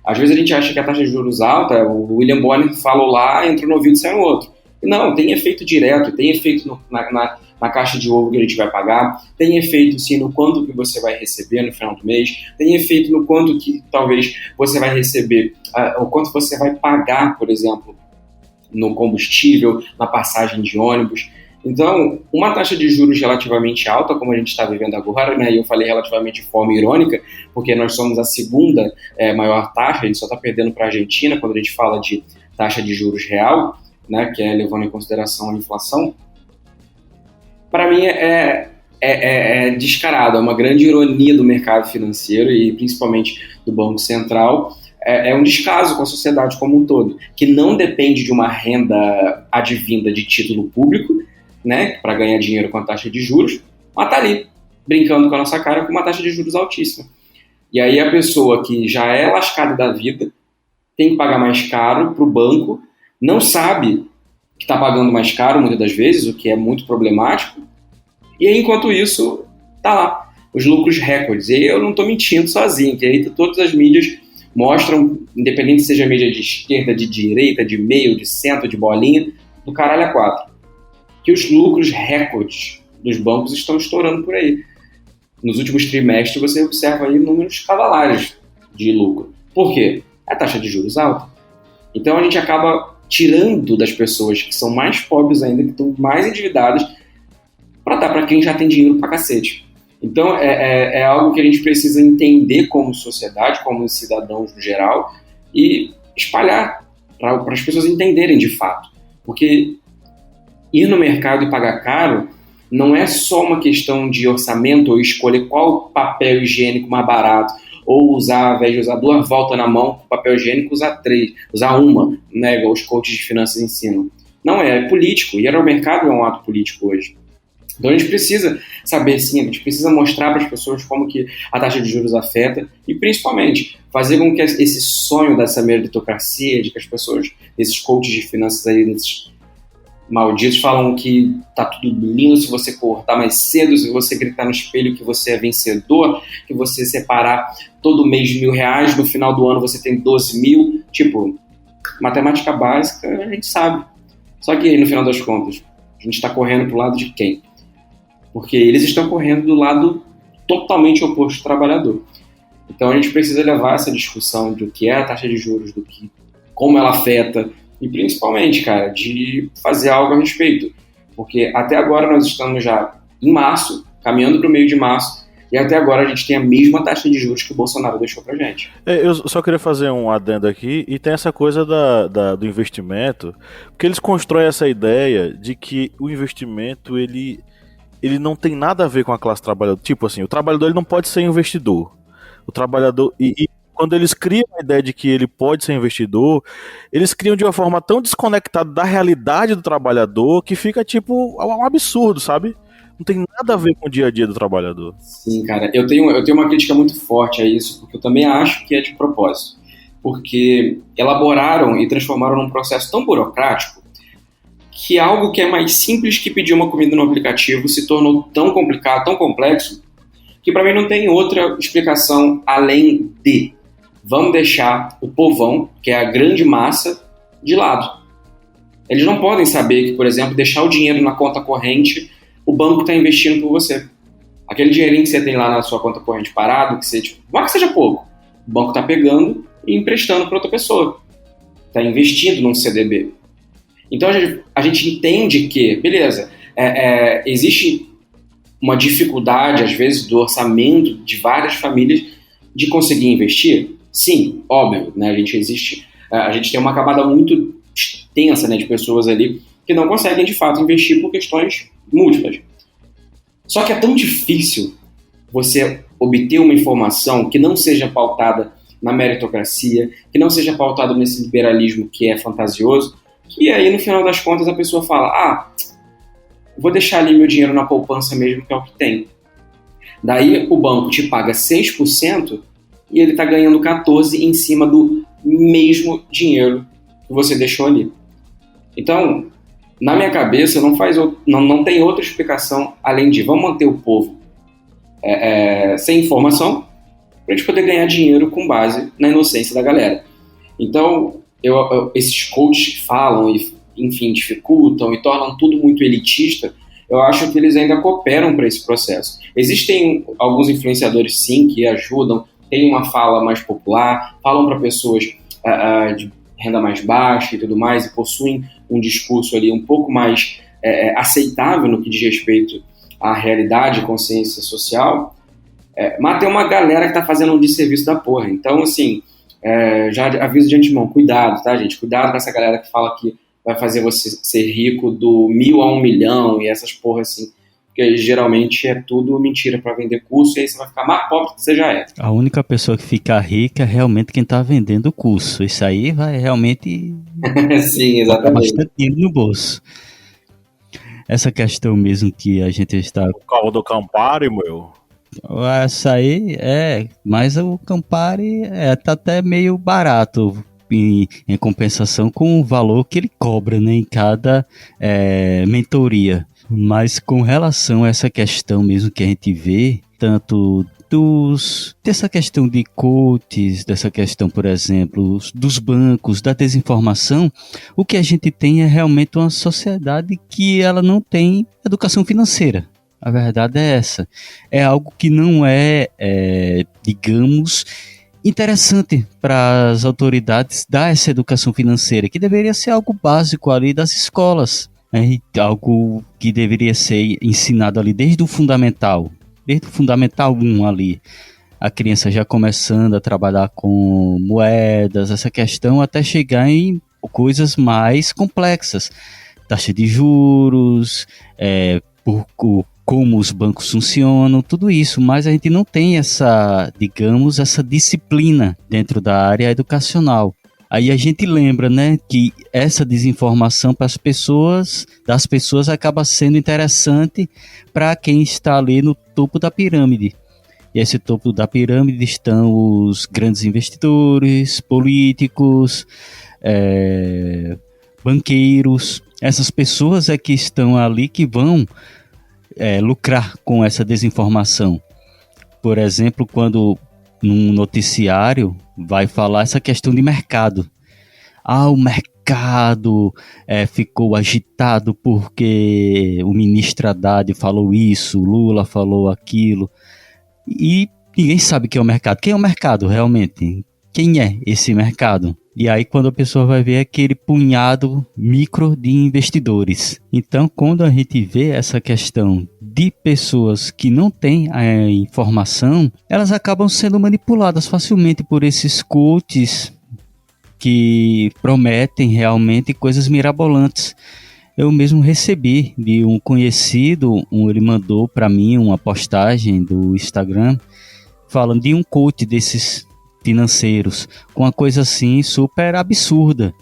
Às vezes a gente acha que a taxa de juros alta, o William Bonner falou lá, entra no ouvido e sai no outro. E não, tem efeito direto, tem efeito na caixa de ovo que a gente vai pagar, tem efeito sim no quanto que você vai receber no final do mês, tem efeito no quanto que talvez você vai receber, o quanto você vai pagar, por exemplo, no combustível, na passagem de ônibus. Então, uma taxa de juros relativamente alta, como a gente está vivendo agora, né, e eu falei relativamente de forma irônica, porque nós somos a segunda maior taxa, a gente só está perdendo para a Argentina quando a gente fala de taxa de juros real, né, que é levando em consideração a inflação. Para mim é descarado, é uma grande ironia do mercado financeiro e principalmente do Banco Central. É um descaso com a sociedade como um todo, que não depende de uma renda advinda de título público, né, para ganhar dinheiro com a taxa de juros, mas está ali, brincando com a nossa cara com uma taxa de juros altíssima. E aí a pessoa que já é lascada da vida tem que pagar mais caro para o banco, não sabe que está pagando mais caro muitas das vezes, o que é muito problemático, e aí, enquanto isso, tá lá, os lucros recordes. E eu não estou mentindo sozinho, que aí todas as mídias mostram, independente se seja mídia de esquerda, de direita, de meio, de centro, de bolinha, do caralho a 4, que os lucros recordes dos bancos estão estourando por aí. Nos últimos trimestres você observa aí números cavalares de lucro. Por quê? É a taxa de juros alta. Então a gente acaba tirando das pessoas que são mais pobres ainda, que estão mais endividadas, para dar para quem já tem dinheiro pra cacete. Então é algo que a gente precisa entender como sociedade, como cidadãos no geral, e espalhar para as pessoas entenderem de fato. Porque ir no mercado e pagar caro não é só uma questão de orçamento ou escolher qual papel higiênico mais barato, ou usar, ao invés de usar 2 voltas na mão com papel higiênico, usar 3, usar uma, né, igual os coaches de finanças ensinam. Não, é político, e o mercado é um ato político hoje. Então a gente precisa saber sim, a gente precisa mostrar para as pessoas como que a taxa de juros afeta e principalmente fazer com que esse sonho dessa meritocracia, de que as pessoas, esses coaches de finanças aí, esses malditos falam que tá tudo lindo se você acordar mais cedo, se você gritar no espelho que você é vencedor, que você separar todo mês R$1.000, no final do ano você tem 12 mil, tipo, matemática básica a gente sabe. Só que aí no final das contas, a gente está correndo pro lado de quem? Porque eles estão correndo do lado totalmente oposto do trabalhador. Então a gente precisa levar essa discussão do que é a taxa de juros, do que, como ela afeta, e principalmente, cara, de fazer algo a respeito. Porque até agora nós estamos já em março, caminhando para o meio de março, e até agora a gente tem a mesma taxa de juros que o Bolsonaro deixou pra gente. Eu só queria fazer um adendo aqui, e tem essa coisa do investimento, porque eles constroem essa ideia de que o investimento, ele não tem nada a ver com a classe trabalhadora. Tipo assim, o trabalhador ele não pode ser investidor. O trabalhador... E quando eles criam a ideia de que ele pode ser investidor, eles criam de uma forma tão desconectada da realidade do trabalhador que fica tipo um absurdo, sabe? Não tem nada a ver com o dia a dia do trabalhador. Sim, cara. Eu tenho uma crítica muito forte a isso, porque eu também acho que é de propósito. Porque elaboraram e transformaram num processo tão burocrático que algo que é mais simples que pedir uma comida no aplicativo se tornou tão complicado, tão complexo, que para mim não tem outra explicação além de vamos deixar o povão, que é a grande massa, de lado. Eles não podem saber que, por exemplo, deixar o dinheiro na conta corrente, o banco está investindo por você. Aquele dinheirinho que você tem lá na sua conta corrente parado, que você, não é que seja pouco, o banco está pegando e emprestando para outra pessoa. Está investindo num CDB. Então a gente entende que, beleza, existe uma dificuldade, às vezes, do orçamento de várias famílias de conseguir investir. Sim, óbvio, né? A gente tem uma camada muito extensa, né, de pessoas ali que não conseguem, de fato, investir por questões múltiplas. Só que é tão difícil você obter uma informação que não seja pautada na meritocracia, que não seja pautada nesse liberalismo que é fantasioso, que aí, no final das contas, a pessoa fala, vou deixar ali meu dinheiro na poupança mesmo, que é o que tem. Daí o banco te paga 6% e ele está ganhando 14% em cima do mesmo dinheiro que você deixou ali. Então, na minha cabeça, não tem outra explicação além de vamos manter o povo sem informação para a gente poder ganhar dinheiro com base na inocência da galera. Então, esses coaches que falam e, enfim, dificultam e tornam tudo muito elitista, eu acho que eles ainda cooperam para esse processo. Existem alguns influenciadores, sim, que ajudam, têm uma fala mais popular, falam para pessoas de renda mais baixa e tudo mais, e possuem um discurso ali um pouco mais aceitável no que diz respeito à realidade e consciência social, mas tem uma galera que tá fazendo um desserviço da porra. Então, assim, já aviso de antemão, cuidado, tá, gente? Cuidado com essa galera que fala que vai fazer você ser rico do 1.000 a 1 milhão e essas porra assim, porque geralmente é tudo mentira para vender curso, e aí você vai ficar mais pobre do que você já é. A única pessoa que fica rica é realmente quem tá vendendo o curso. Isso aí vai realmente Sim, exatamente. bastante dinheiro no bolso. Essa questão mesmo que a gente está... O carro do Campari, meu. Essa aí mas o Campari tá até meio barato em compensação com o valor que ele cobra, né, em cada mentoria. Mas com relação a essa questão mesmo que a gente vê, tanto dessa questão de coaches, dessa questão, por exemplo, dos bancos, da desinformação, o que a gente tem é realmente uma sociedade que ela não tem educação financeira. A verdade é essa. É algo que não digamos, interessante para as autoridades dar essa educação financeira, que deveria ser algo básico ali das escolas, né? Algo que deveria ser ensinado ali desde o Fundamental 1 ali. A criança já começando a trabalhar com moedas, essa questão, até chegar em coisas mais complexas. Taxa de juros, como os bancos funcionam, tudo isso, mas a gente não tem essa disciplina dentro da área educacional. Aí a gente lembra, né, que essa desinformação das pessoas acaba sendo interessante para quem está ali no topo da pirâmide. E esse topo da pirâmide estão os grandes investidores, políticos, banqueiros. Essas pessoas que estão ali que vão lucrar com essa desinformação. Por exemplo, quando num noticiário vai falar essa questão de mercado. O mercado ficou agitado porque o ministro Haddad falou isso, o Lula falou aquilo. E ninguém sabe quem é o mercado. Quem é o mercado realmente? Quem é esse mercado? E aí quando a pessoa vai ver aquele punhado micro de investidores. Então quando a gente vê essa questão de pessoas que não têm a informação, elas acabam sendo manipuladas facilmente por esses coaches que prometem realmente coisas mirabolantes. Eu mesmo recebi de um conhecido, ele mandou para mim uma postagem do Instagram falando de um coach desses financeiros, com uma coisa assim super absurda.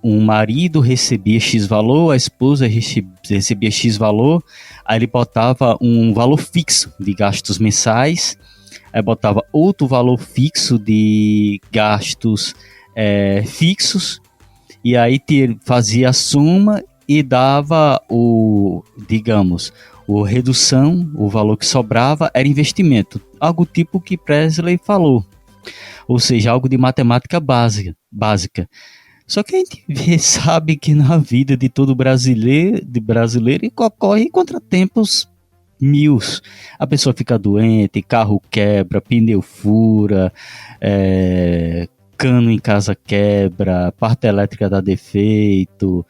Um marido recebia X valor, a esposa recebia X valor, aí ele botava um valor fixo de gastos mensais, aí botava outro valor fixo de gastos fixos, e aí fazia a soma e dava redução, o valor que sobrava era investimento, algo tipo que Presley falou, ou seja, algo de matemática básica. Só que a gente sabe que na vida de todo brasileiro ocorre contratempos mil. A pessoa fica doente, carro quebra, pneu fura, cano em casa quebra, parte elétrica dá defeito,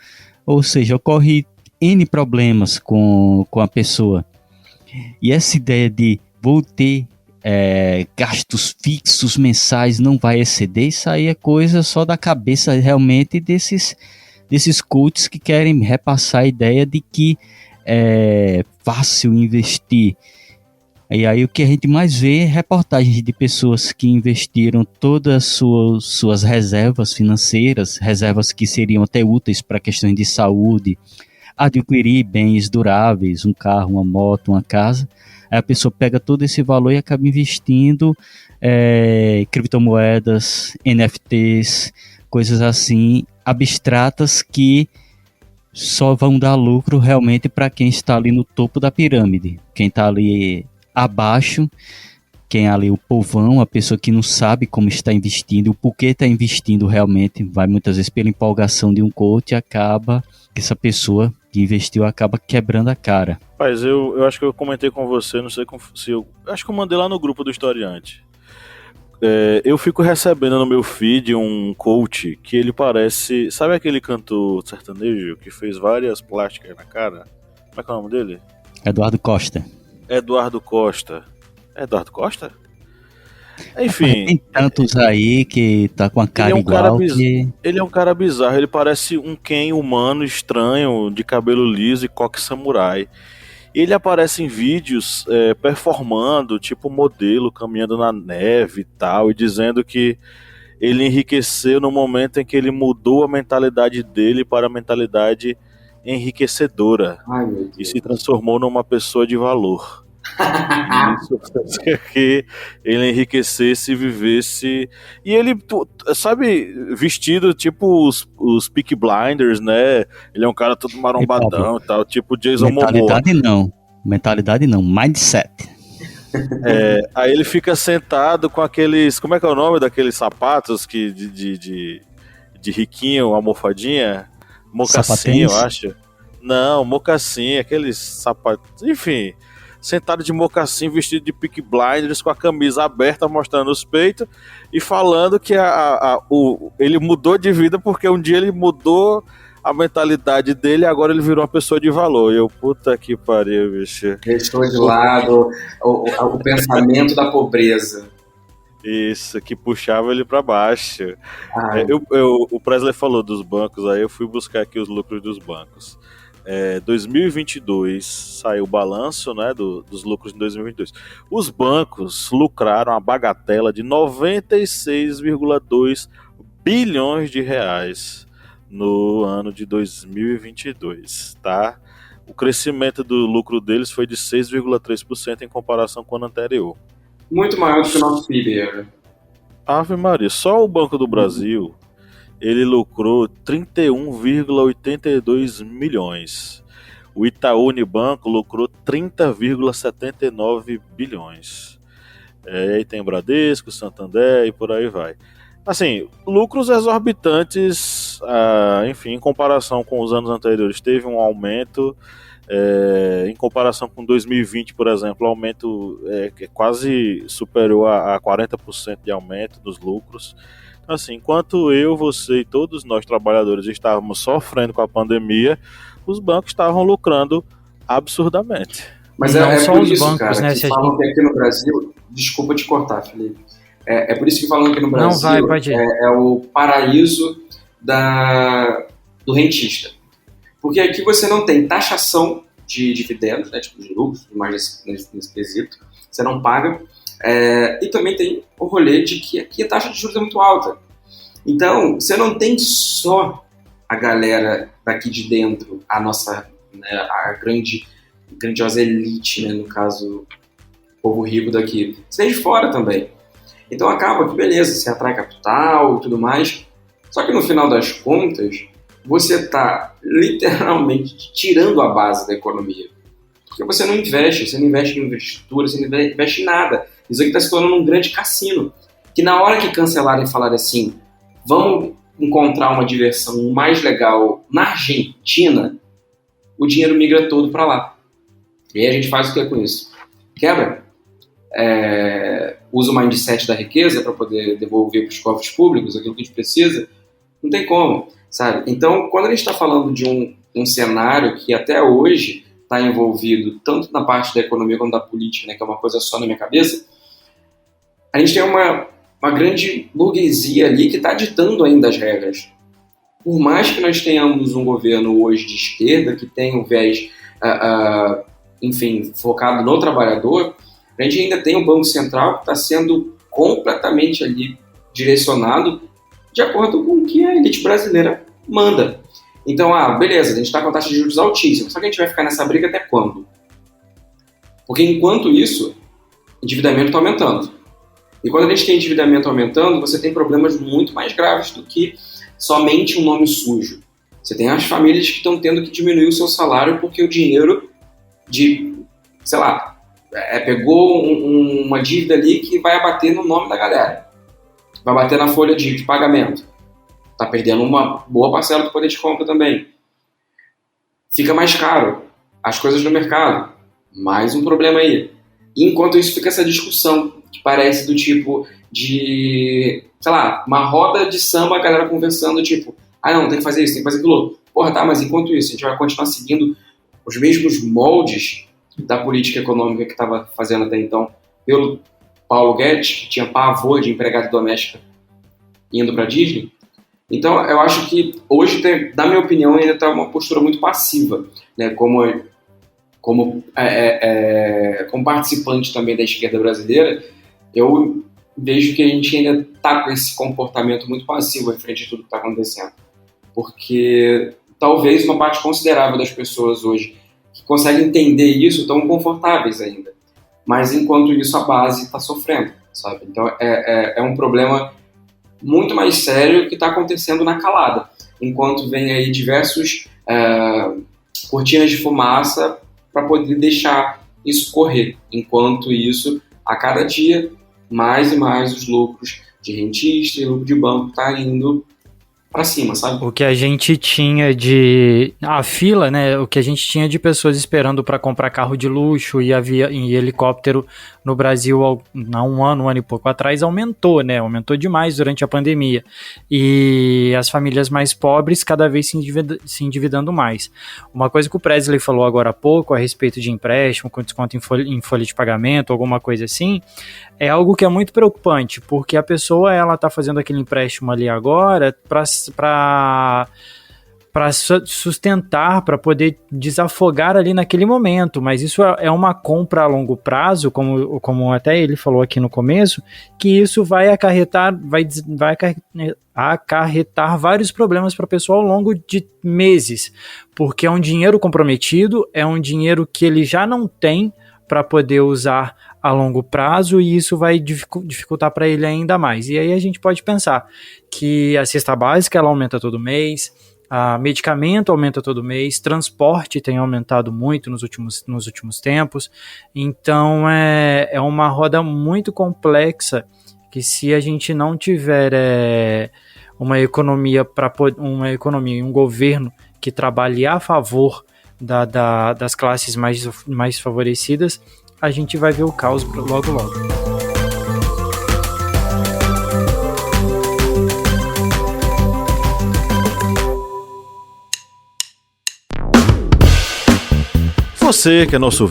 ou seja, ocorre N problemas com a pessoa. E essa ideia de vou ter gastos fixos mensais, não vai exceder. Isso aí é coisa só da cabeça realmente desses coaches que querem repassar a ideia de que é fácil investir. E aí o que a gente mais vê é reportagens de pessoas que investiram todas as suas reservas financeiras, reservas que seriam até úteis para questões de saúde, adquirir bens duráveis, um carro, uma moto, uma casa. Aí a pessoa pega todo esse valor e acaba investindo em criptomoedas, NFTs, coisas assim, abstratas que só vão dar lucro realmente para quem está ali no topo da pirâmide. Quem está ali abaixo, quem é ali o povão, a pessoa que não sabe como está investindo, o porquê está investindo realmente, vai muitas vezes pela empolgação de um coach e acaba que essa pessoa que investiu acaba quebrando a cara. Mas eu acho que eu comentei com você, não sei se eu acho que eu mandei lá no grupo do Historiante. Eu fico recebendo no meu feed um coach que ele parece... Sabe aquele cantor sertanejo que fez várias plásticas na cara? Como é que é o nome dele? Eduardo Costa. Eduardo Costa. Eduardo Costa? Enfim. Tem tantos aí que tá com a cara igual que... Ele é um cara bizarro. Ele parece um Ken humano estranho, de cabelo liso e coque samurai. Ele aparece em vídeos performando, tipo modelo, caminhando na neve e tal, e dizendo que ele enriqueceu no momento em que ele mudou a mentalidade dele para a mentalidade enriquecedora. Ai, meu Deus. E se transformou numa pessoa de valor. Isso fazia que ele enriquecesse e vivesse. E ele, sabe, vestido tipo os Peaky Blinders, né? Ele é um cara todo marombadão e tal, tipo Jason Momoa. Mentalidade não, mindset. Aí ele fica sentado com aqueles. Como é que é o nome daqueles sapatos que de riquinho, almofadinha? Mocassim, eu acho. Não, mocassim, aqueles sapatos. Enfim, sentado de mocassim, vestido de Peaky Blinders, com a camisa aberta, mostrando os peitos e falando que ele mudou de vida porque um dia ele mudou a mentalidade dele e agora ele virou uma pessoa de valor. E eu, puta que pariu, bicho. Deixou de lado o pensamento da pobreza. Isso, que puxava ele pra baixo. O Presley falou dos bancos, aí eu fui buscar aqui os lucros dos bancos. 2022 saiu o balanço, né, dos lucros de 2022. Os bancos lucraram a bagatela de 96,2 bilhões de reais no ano de 2022, tá? O crescimento do lucro deles foi de 6,3% em comparação com o ano anterior. Muito maior do que o nosso PIB. Ave Maria, só o Banco do Brasil, ele lucrou 31,82 milhões. O Itaú Unibanco lucrou 30,79 bilhões. Aí tem o Bradesco, Santander e por aí vai. Assim, lucros exorbitantes, enfim, em comparação com os anos anteriores, teve um aumento. Em comparação com 2020, por exemplo, o aumento quase superou a 40% de aumento dos lucros. Então, assim, enquanto eu, você e todos nós trabalhadores estávamos sofrendo com a pandemia, os bancos estavam lucrando absurdamente. Mas não é só por os isso, bancos, cara, né, que falam que aqui no Brasil... Desculpa te cortar, Felipe. É por isso que falam que no Brasil pode ir. É o paraíso do rentista. Porque aqui você não tem taxação de dividendos, né, tipo de lucros, mais nesse quesito, você não paga. E também tem o rolê de que aqui a taxa de juros é muito alta. Então, você não tem só a galera daqui de dentro, a nossa, né, a grandiosa elite, né, no caso, o povo rico daqui. Você tem de fora também. Então acaba que, beleza, você atrai capital e tudo mais, só que no final das contas, você está literalmente tirando a base da economia. Porque você não investe em infraestrutura, você não investe em nada. Isso aqui está se tornando um grande cassino. Que na hora que cancelarem e falarem assim, vamos encontrar uma diversão mais legal na Argentina, o dinheiro migra todo para lá. E aí a gente faz o que com isso? Quebra. Usa o mindset da riqueza para poder devolver para os cofres públicos aquilo que a gente precisa. Não tem como, sabe? Então, quando a gente está falando de um cenário que até hoje está envolvido tanto na parte da economia quanto da política, né, que é uma coisa só na minha cabeça, a gente tem uma grande burguesia ali que está ditando ainda as regras. Por mais que nós tenhamos um governo hoje de esquerda, que tem um viés, enfim, focado no trabalhador, a gente ainda tem um Banco Central que está sendo completamente ali direcionado de acordo com o que a elite brasileira manda. Então, beleza, a gente está com a taxa de juros altíssima, só que a gente vai ficar nessa briga até quando? Porque enquanto isso, o endividamento está aumentando. E quando a gente tem endividamento aumentando, você tem problemas muito mais graves do que somente um nome sujo. Você tem as famílias que estão tendo que diminuir o seu salário porque o dinheiro pegou uma dívida ali que vai abater no nome da galera. Vai bater na folha de pagamento. Está perdendo uma boa parcela do poder de compra também. Fica mais caro as coisas no mercado. Mais um problema aí. E enquanto isso fica essa discussão que parece do tipo de, uma roda de samba, a galera conversando tipo, não, tem que fazer isso, tem que fazer aquilo. Porra, tá, mas enquanto isso, a gente vai continuar seguindo os mesmos moldes da política econômica que estava fazendo até então pelo Paulo Guedes, que tinha pavor de empregada doméstica indo para Disney. Então, eu acho que hoje, na minha opinião, ainda está uma postura muito passiva, né, como participante também da esquerda brasileira, eu vejo que a gente ainda está com esse comportamento muito passivo em frente a tudo que está acontecendo. Porque talvez uma parte considerável das pessoas hoje que conseguem entender isso estão confortáveis ainda. Mas, enquanto isso, a base está sofrendo, sabe? Então, é um problema muito mais sério que está acontecendo na calada, enquanto vem aí diversos cortinas de fumaça para poder deixar isso correr. Enquanto isso, a cada dia, mais e mais os lucros de rentista e lucro de banco tá indo para cima, sabe? O que a gente tinha a fila, né? O que a gente tinha de pessoas esperando para comprar carro de luxo e helicóptero no Brasil há um ano e pouco atrás aumentou, né? Aumentou demais durante a pandemia. E as famílias mais pobres cada vez se endividando mais. Uma coisa que o Presley falou agora há pouco a respeito de empréstimo com desconto em folha de pagamento, alguma coisa assim, é algo que é muito preocupante, porque a pessoa ela tá fazendo aquele empréstimo ali agora para sustentar, para poder desafogar ali naquele momento, mas isso é uma compra a longo prazo, como até ele falou aqui no começo, que isso vai acarretar vários problemas para a pessoa ao longo de meses, porque é um dinheiro comprometido, é um dinheiro que ele já não tem para poder usar a longo prazo e isso vai dificultar para ele ainda mais. E aí a gente pode pensar que a cesta básica ela aumenta todo mês, medicamento aumenta todo mês, transporte tem aumentado muito nos últimos tempos, então é uma roda muito complexa que se a gente não tiver uma economia e um governo que trabalhe a favor das classes mais favorecidas, a gente vai ver o caos logo logo. Você que é nosso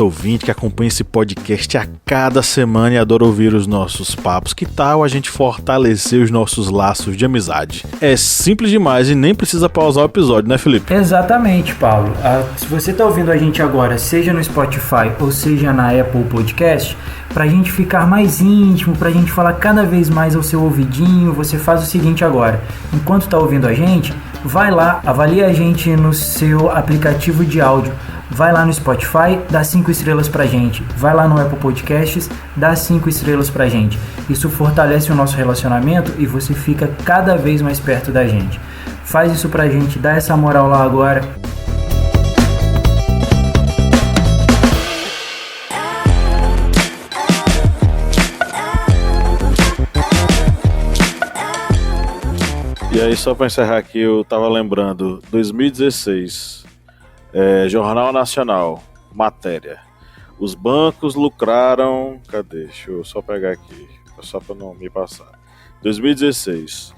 ouvinte, que acompanha esse podcast a cada semana e adora ouvir os nossos papos, que tal a gente fortalecer os nossos laços de amizade? É simples demais e nem precisa pausar o episódio, né, Felipe? Exatamente, Paulo. Se você está ouvindo a gente agora, seja no Spotify ou seja na Apple Podcast, para a gente ficar mais íntimo, para a gente falar cada vez mais ao seu ouvidinho, você faz o seguinte agora. Enquanto está ouvindo a gente, vai lá, avalia a gente no seu aplicativo de áudio. Vai lá no Spotify, dá 5 estrelas pra gente. Vai lá no Apple Podcasts, dá 5 estrelas pra gente. Isso fortalece o nosso relacionamento e você fica cada vez mais perto da gente. Faz isso pra gente, dá essa moral lá agora. E aí, só pra encerrar aqui, eu tava lembrando, 2016... Jornal Nacional, matéria. Os bancos lucraram. Cadê? Deixa eu só pegar aqui, só para não me passar. 2016.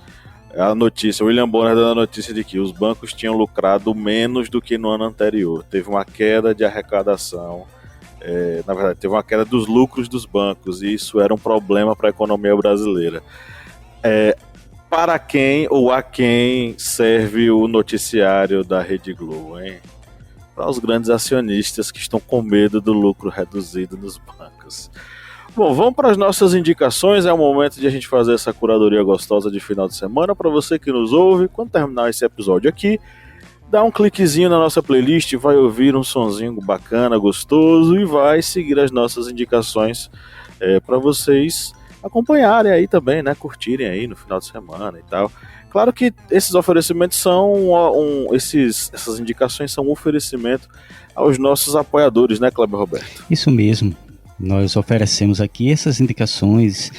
A notícia, William Bonner dando a notícia de que os bancos tinham lucrado menos do que no ano anterior. Teve uma queda de arrecadação Na verdade, teve uma queda dos lucros dos bancos, e isso era um problema para a economia brasileira. Para quem ou a quem serve o noticiário da Rede Globo, hein? Para os grandes acionistas que estão com medo do lucro reduzido nos bancos. Bom, vamos para as nossas indicações. É o momento de a gente fazer essa curadoria gostosa de final de semana. Para você que nos ouve, quando terminar esse episódio aqui, dá um cliquezinho na nossa playlist, vai ouvir um sonzinho bacana, gostoso, e vai seguir as nossas indicações para vocês acompanharem aí também, né? Curtirem aí no final de semana e tal. Claro que esses oferecimentos essas indicações são um oferecimento aos nossos apoiadores, né, Cleber Roberto? Isso mesmo. Nós oferecemos aqui essas indicações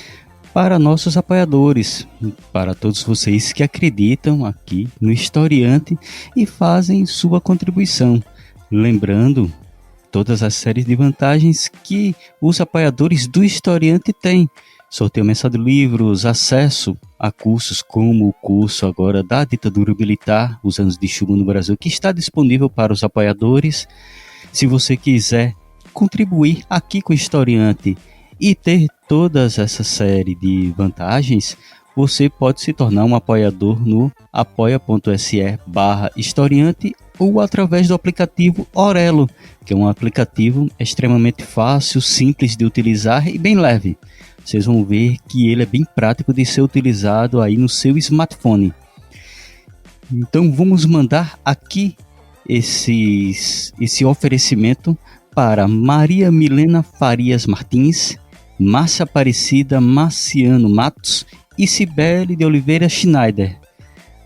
para nossos apoiadores, para todos vocês que acreditam aqui no Historiante e fazem sua contribuição. Lembrando todas as séries de vantagens que os apoiadores do Historiante têm. Sorteio mensal de livros, acesso a cursos como o curso agora da ditadura militar, os anos de chumbo no Brasil, que está disponível para os apoiadores. Se você quiser contribuir aqui com o Historiante e ter todas essa série de vantagens, você pode se tornar um apoiador no apoia.se/historiante ou através do aplicativo Orelo, que é um aplicativo extremamente fácil, simples de utilizar e bem leve. Vocês vão ver que ele é bem prático de ser utilizado aí no seu smartphone. Então vamos mandar aqui esse oferecimento para Maria Milena Farias Martins, Márcia Aparecida Marciano Matos e Cibele de Oliveira Schneider.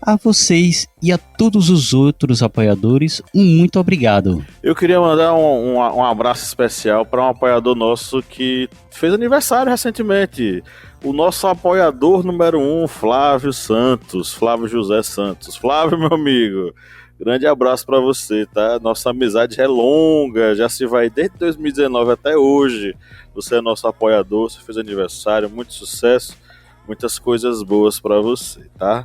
A vocês e a todos os outros apoiadores, muito obrigado. Eu queria mandar um abraço especial para um apoiador nosso que fez aniversário recentemente. O nosso apoiador número 1, Flávio José Santos. Flávio, meu amigo, grande abraço para você, tá? Nossa amizade é longa, já se vai desde 2019 até hoje. Você é nosso apoiador, você fez aniversário, muito sucesso, muitas coisas boas para você, tá?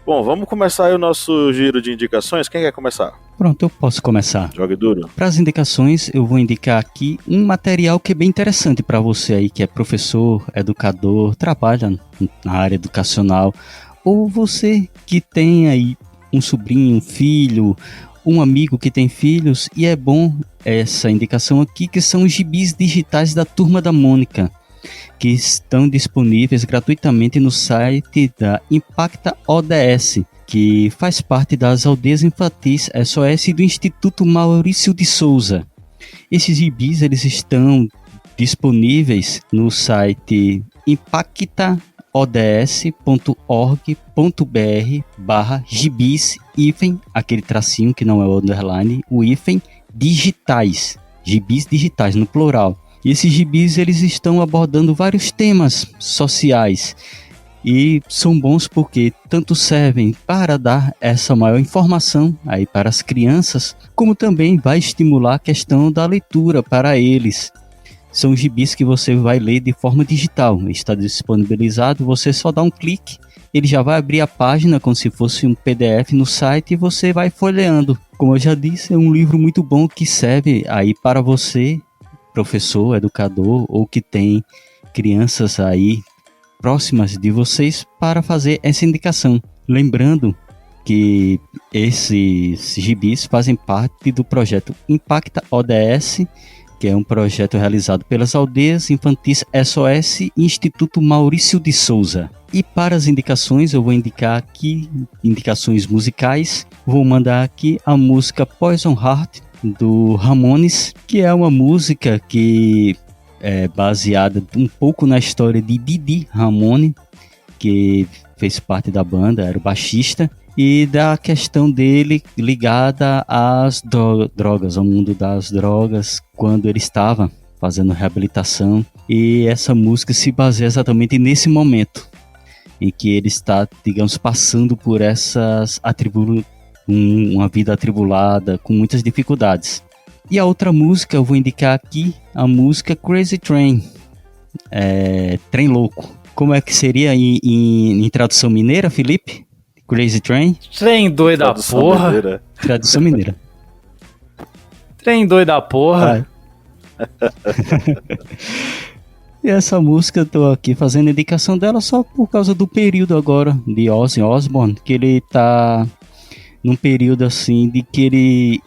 Bom, vamos começar aí o nosso giro de indicações. Quem quer começar? Pronto, eu posso começar. Jogue duro. Para as indicações, eu vou indicar aqui um material que é bem interessante para você aí, que é professor, educador, trabalha na área educacional, ou você que tem aí um sobrinho, um filho, um amigo que tem filhos, e é bom essa indicação aqui, que são os gibis digitais da Turma da Mônica, que estão disponíveis gratuitamente no site da Impacta ODS, que faz parte das aldeias infantis SOS do Instituto Maurício de Souza. Esses gibis eles estão disponíveis no site impactaods.org.br/gibis, aquele tracinho que não é o underline, o digitais, gibis digitais no plural. E esses gibis eles estão abordando vários temas sociais e são bons porque tanto servem para dar essa maior informação aí para as crianças, como também vai estimular a questão da leitura para eles. São gibis que você vai ler de forma digital, está disponibilizado, você só dá um clique, ele já vai abrir a página como se fosse um PDF no site e você vai folheando. Como eu já disse, é um livro muito bom que serve aí para você, professor, educador, ou que tem crianças aí próximas de vocês, para fazer essa indicação. Lembrando que esses gibis fazem parte do projeto Impacta ODS, que é um projeto realizado pelas aldeias infantis SOS e Instituto Maurício de Souza. E para as indicações, eu vou indicar aqui indicações musicais. Vou mandar aqui a música Poison Heart, do Ramones, que é uma música que é baseada um pouco na história de Didi Ramone, que fez parte da banda, era o baixista, e da questão dele ligada às drogas, ao mundo das drogas, quando ele estava fazendo reabilitação. E essa música se baseia exatamente nesse momento em que ele está, digamos, passando por essas uma vida atribulada, com muitas dificuldades. E a outra música, eu vou indicar aqui, a música Crazy Train, Trem Louco. Como é que seria em tradução mineira, Felipe? Crazy Train? Trem doido da porra. Mineira. Tradução mineira. Trem doido da porra. E essa música, eu tô aqui fazendo indicação dela só por causa do período agora de Ozzy Osbourne, que ele tá num período assim de que ele,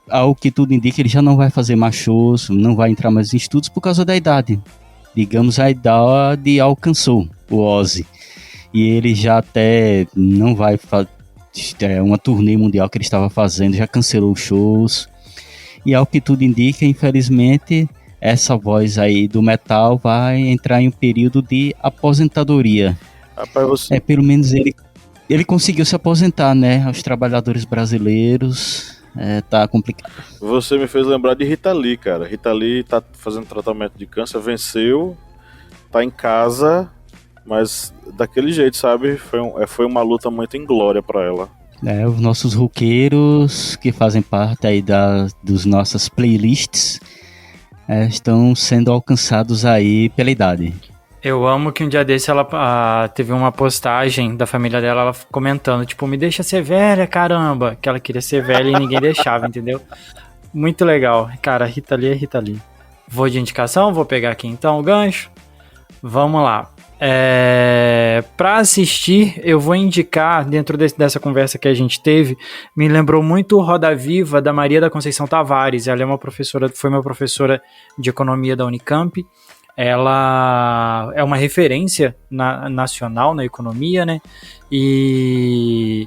ao que tudo indica, ele já não vai fazer mais shows, não vai entrar mais em estudos por causa da idade. Digamos, a idade alcançou o Ozzy. E ele já até não vai fazer uma turnê mundial que ele estava fazendo, já cancelou os shows. E ao que tudo indica, infelizmente, essa voz aí do metal vai entrar em um período de aposentadoria. Rapaz, você... Pelo menos ele conseguiu se aposentar, né? Os trabalhadores brasileiros, tá complicado. Você me fez lembrar de Rita Lee, cara. Rita Lee tá fazendo tratamento de câncer, venceu, tá em casa, mas daquele jeito, sabe? Foi uma luta muito inglória pra ela. Os nossos roqueiros que fazem parte aí dos nossas playlists estão sendo alcançados aí pela idade. Eu amo que um dia desse ela teve uma postagem da família dela, ela comentando, tipo, me deixa ser velha, caramba, que ela queria ser velha e ninguém deixava, entendeu? Muito legal. Cara, Rita Lee é Rita Lee. Vou de indicação, vou pegar aqui então o gancho. Vamos lá. Para assistir, eu vou indicar, dentro dessa conversa que a gente teve, me lembrou muito Roda Viva, da Maria da Conceição Tavares. Ela foi minha professora de economia da Unicamp. Ela é uma referência nacional na economia, né? E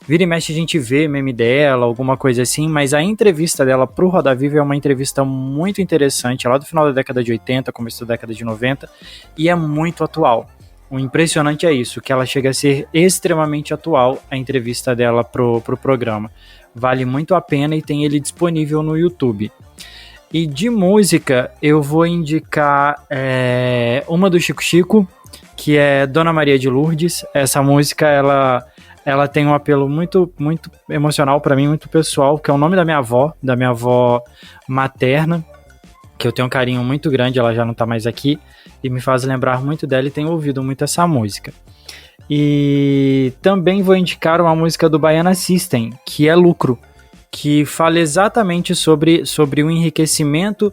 vira e mexe a gente vê meme dela, alguma coisa assim, mas a entrevista dela pro Roda Viva é uma entrevista muito interessante, lá do final da década de 80, começo da década de 90, e é muito atual. O impressionante é isso, que ela chega a ser extremamente atual, a entrevista dela pro programa. Vale muito a pena e tem ele disponível no YouTube. E de música, eu vou indicar uma do Chico Chico, que é Dona Maria de Lourdes. Essa música, ela tem um apelo muito, muito emocional para mim, muito pessoal, que é o nome da minha avó materna, que eu tenho um carinho muito grande, ela já não tá mais aqui, e me faz lembrar muito dela e tenho ouvido muito essa música. E também vou indicar uma música do Baiana System, que é Lucro, que fala exatamente sobre o enriquecimento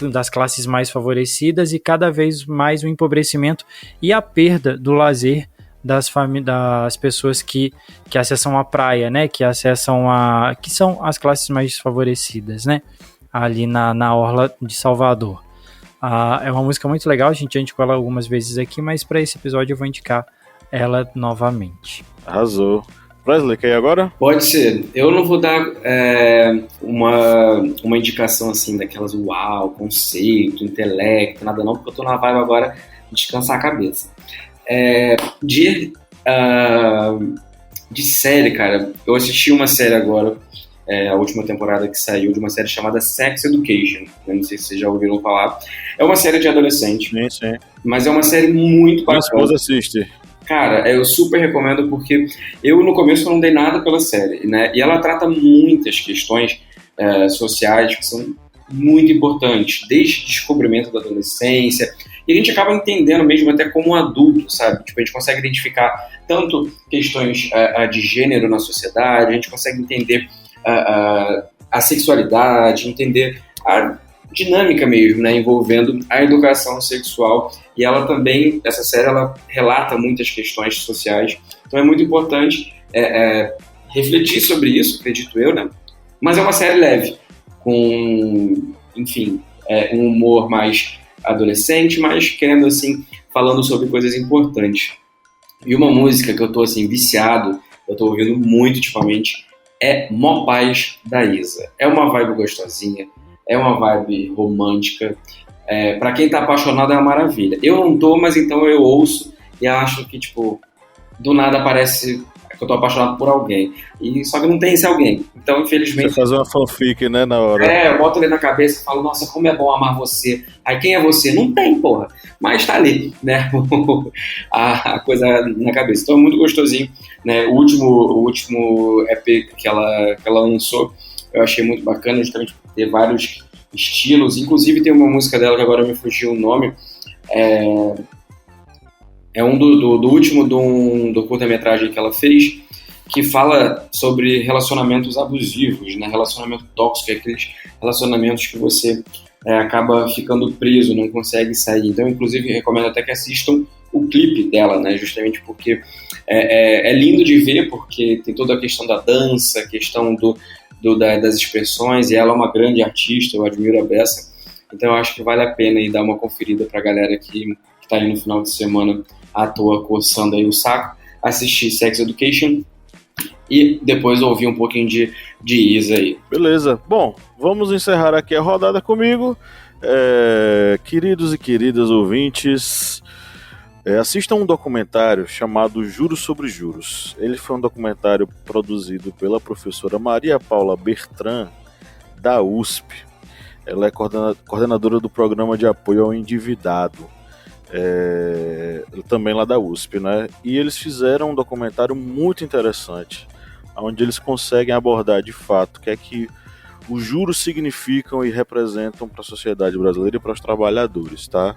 das classes mais favorecidas e cada vez mais o empobrecimento e a perda do lazer das pessoas que acessam a praia, né? Que são as classes mais desfavorecidas, né? Ali na orla de Salvador. É uma música muito legal, a gente já indicou ela algumas vezes aqui, mas para esse episódio eu vou indicar ela novamente. Arrasou. Presley, quer ir agora? Pode ser. Eu não vou dar uma indicação assim daquelas uau, conceito, intelecto, nada não, porque eu tô na vibe agora de descansar a cabeça. De série, cara, eu assisti uma série agora, a última temporada que saiu, de uma série chamada Sex Education. Eu não sei se vocês já ouviram falar. É uma série de adolescente, Sim. mas é uma série muito bacana. Minha esposa assiste. Cara, eu super recomendo porque eu no começo não dei nada pela série, né? E ela trata muitas questões sociais que são muito importantes, desde o descobrimento da adolescência, e a gente acaba entendendo mesmo até como adulto, sabe? Tipo, a gente consegue identificar tanto questões de gênero na sociedade, a gente consegue entender a sexualidade, entender a dinâmica mesmo, né, envolvendo a educação sexual, e ela também, essa série, ela relata muitas questões sociais, então é muito importante refletir sobre isso, acredito eu, né, mas é uma série leve, com, enfim, um humor mais adolescente, mas querendo, assim, falando sobre coisas importantes. E uma música que eu tô, assim, viciado, eu tô ouvindo muito ultimamente, é Mó Paz, da Isa. É uma vibe gostosinha, é uma vibe romântica. Pra quem tá apaixonado é uma maravilha. Eu não tô, mas então eu ouço e acho que, tipo, do nada parece que eu tô apaixonado por alguém. E só que não tem esse alguém. Então, infelizmente... Você fazer uma fanfic, né, na hora. Eu boto ali na cabeça e falo, nossa, como é bom amar você. Aí quem é você? Não tem, porra. Mas tá ali, né? a coisa na cabeça. Então é muito gostosinho, né? O último EP que ela lançou, eu achei muito bacana, justamente por ter vários estilos. Inclusive tem uma música dela que agora me fugiu o nome. É um do último do curta-metragem que ela fez, que fala sobre relacionamentos abusivos, né? Relacionamento tóxico, aqueles relacionamentos que você acaba ficando preso, não consegue sair. Então, inclusive, recomendo até que assistam o clipe dela, né? Justamente porque é lindo de ver, porque tem toda a questão da dança, a questão das expressões, e ela é uma grande artista, eu admiro a beça. Então, eu acho que vale a pena aí dar uma conferida pra galera que tá aí no final de semana à toa coçando aí o saco, assistir Sex Education e depois ouvir um pouquinho de Isa aí. Beleza. Bom, vamos encerrar aqui a rodada comigo. Queridos e queridas ouvintes, assistam um documentário chamado Juros sobre Juros. Ele foi um documentário produzido pela professora Maria Paula Bertrand, da USP. Ela é coordenadora do Programa de Apoio ao Endividado, também lá da USP, né? E eles fizeram um documentário muito interessante, onde eles conseguem abordar de fato o que é que os juros significam e representam para a sociedade brasileira e para os trabalhadores, tá?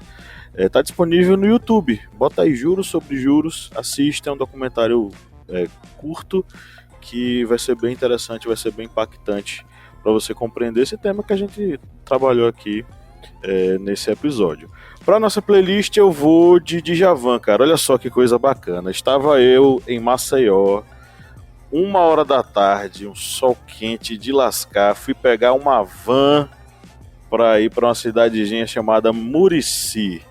Tá disponível no YouTube, bota aí Juros sobre Juros, assista, é um documentário curto que vai ser bem interessante, vai ser bem impactante para você compreender esse tema que a gente trabalhou aqui nesse episódio. Para nossa playlist eu vou de Djavan, cara, olha só que coisa bacana. Estava eu em Maceió, 1h da tarde, um sol quente de lascar, fui pegar uma van para ir para uma cidadezinha chamada Murici.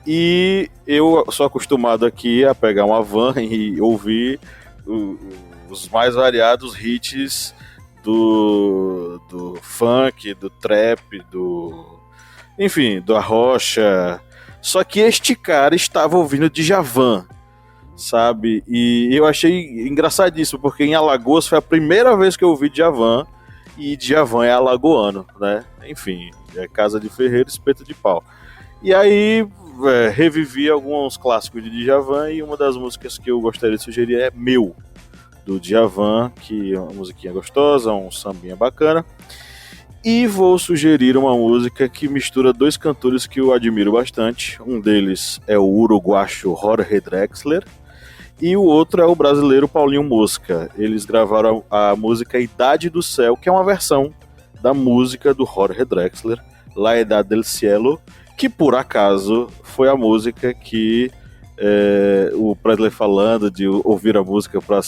E eu sou acostumado aqui a pegar uma van e ouvir os mais variados hits do funk, do trap, enfim, do arrocha. Só que este cara estava ouvindo Djavan, sabe? E eu achei engraçadíssimo, porque em Alagoas foi a primeira vez que eu ouvi Djavan, e Djavan é alagoano, né? Enfim, é casa de ferreiro, espeto de pau. E aí revivi alguns clássicos de Djavan, e uma das músicas que eu gostaria de sugerir é Meu, do Djavan, que é uma musiquinha gostosa, um sambinha bacana. E vou sugerir uma música que mistura dois cantores que eu admiro bastante. Um deles é o uruguacho Jorge Drexler e o outro é o brasileiro Paulinho Mosca. Eles gravaram a música Idade do Céu, que é uma versão da música do Jorge Drexler, La Edad del Cielo, que por acaso foi a música que o Presley falando de ouvir a música pra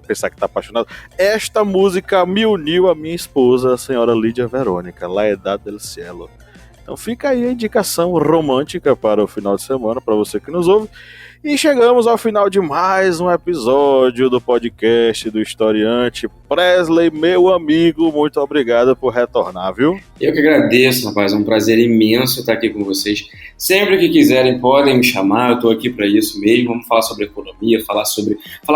pensar que tá apaixonado. Esta música me uniu a minha esposa, a senhora Lídia Verônica, La Edad del Cielo. Então fica aí a indicação romântica para o final de semana, para você que nos ouve. E chegamos ao final de mais um episódio do podcast do Historiante. Presley, meu amigo, muito obrigado por retornar, viu? Eu que agradeço, rapaz, é um prazer imenso estar aqui com vocês. Sempre que quiserem podem me chamar, eu estou aqui para isso mesmo. Vamos falar sobre economia, falar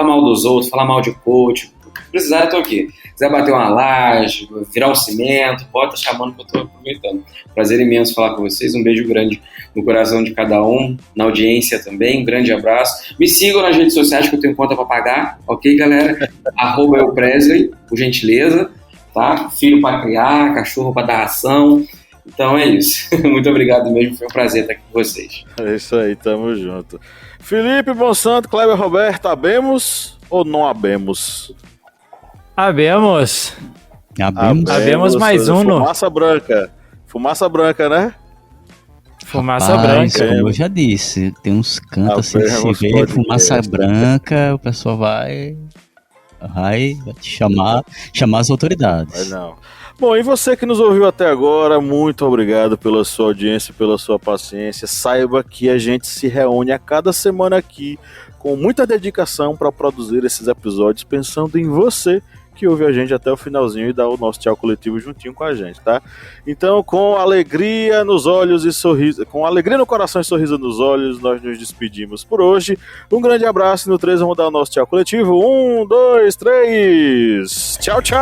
mal dos outros, falar mal de coach. Se precisar, eu estou aqui. Se quiser bater uma laje, virar um cimento, pode estar chamando que eu estou aproveitando. Prazer imenso falar com vocês, um beijo grande no coração de cada um, na audiência também, um grande abraço. Me sigam nas redes sociais que eu tenho conta para pagar, ok, galera? @eupresley, por gentileza, tá? Filho para criar, cachorro para dar ração. Então é isso. Muito obrigado mesmo, foi um prazer estar aqui com vocês. É isso aí, tamo junto. Felipe Monsanto, Kleber Roberto, abemos ou não abemos? Abemos. Abemos mais um. Fumaça branca, né? Fumaça Rapaz, branca. como eu já disse, tem uns cantos assim, Abemos se vê podcast. fumaça branca, o pessoal vai chamar as autoridades. Mas não. Bom, e você que nos ouviu até agora, muito obrigado pela sua audiência, pela sua paciência. Saiba que a gente se reúne a cada semana aqui com muita dedicação para produzir esses episódios, pensando em você que ouve a gente até o finalzinho e dá o nosso tchau coletivo juntinho com a gente, tá? Então, com alegria nos olhos e sorriso, com alegria no coração e sorriso nos olhos, nós nos despedimos por hoje. Um grande abraço e no 3 vamos dar o nosso tchau coletivo. 1, 2, 3. Tchau, tchau!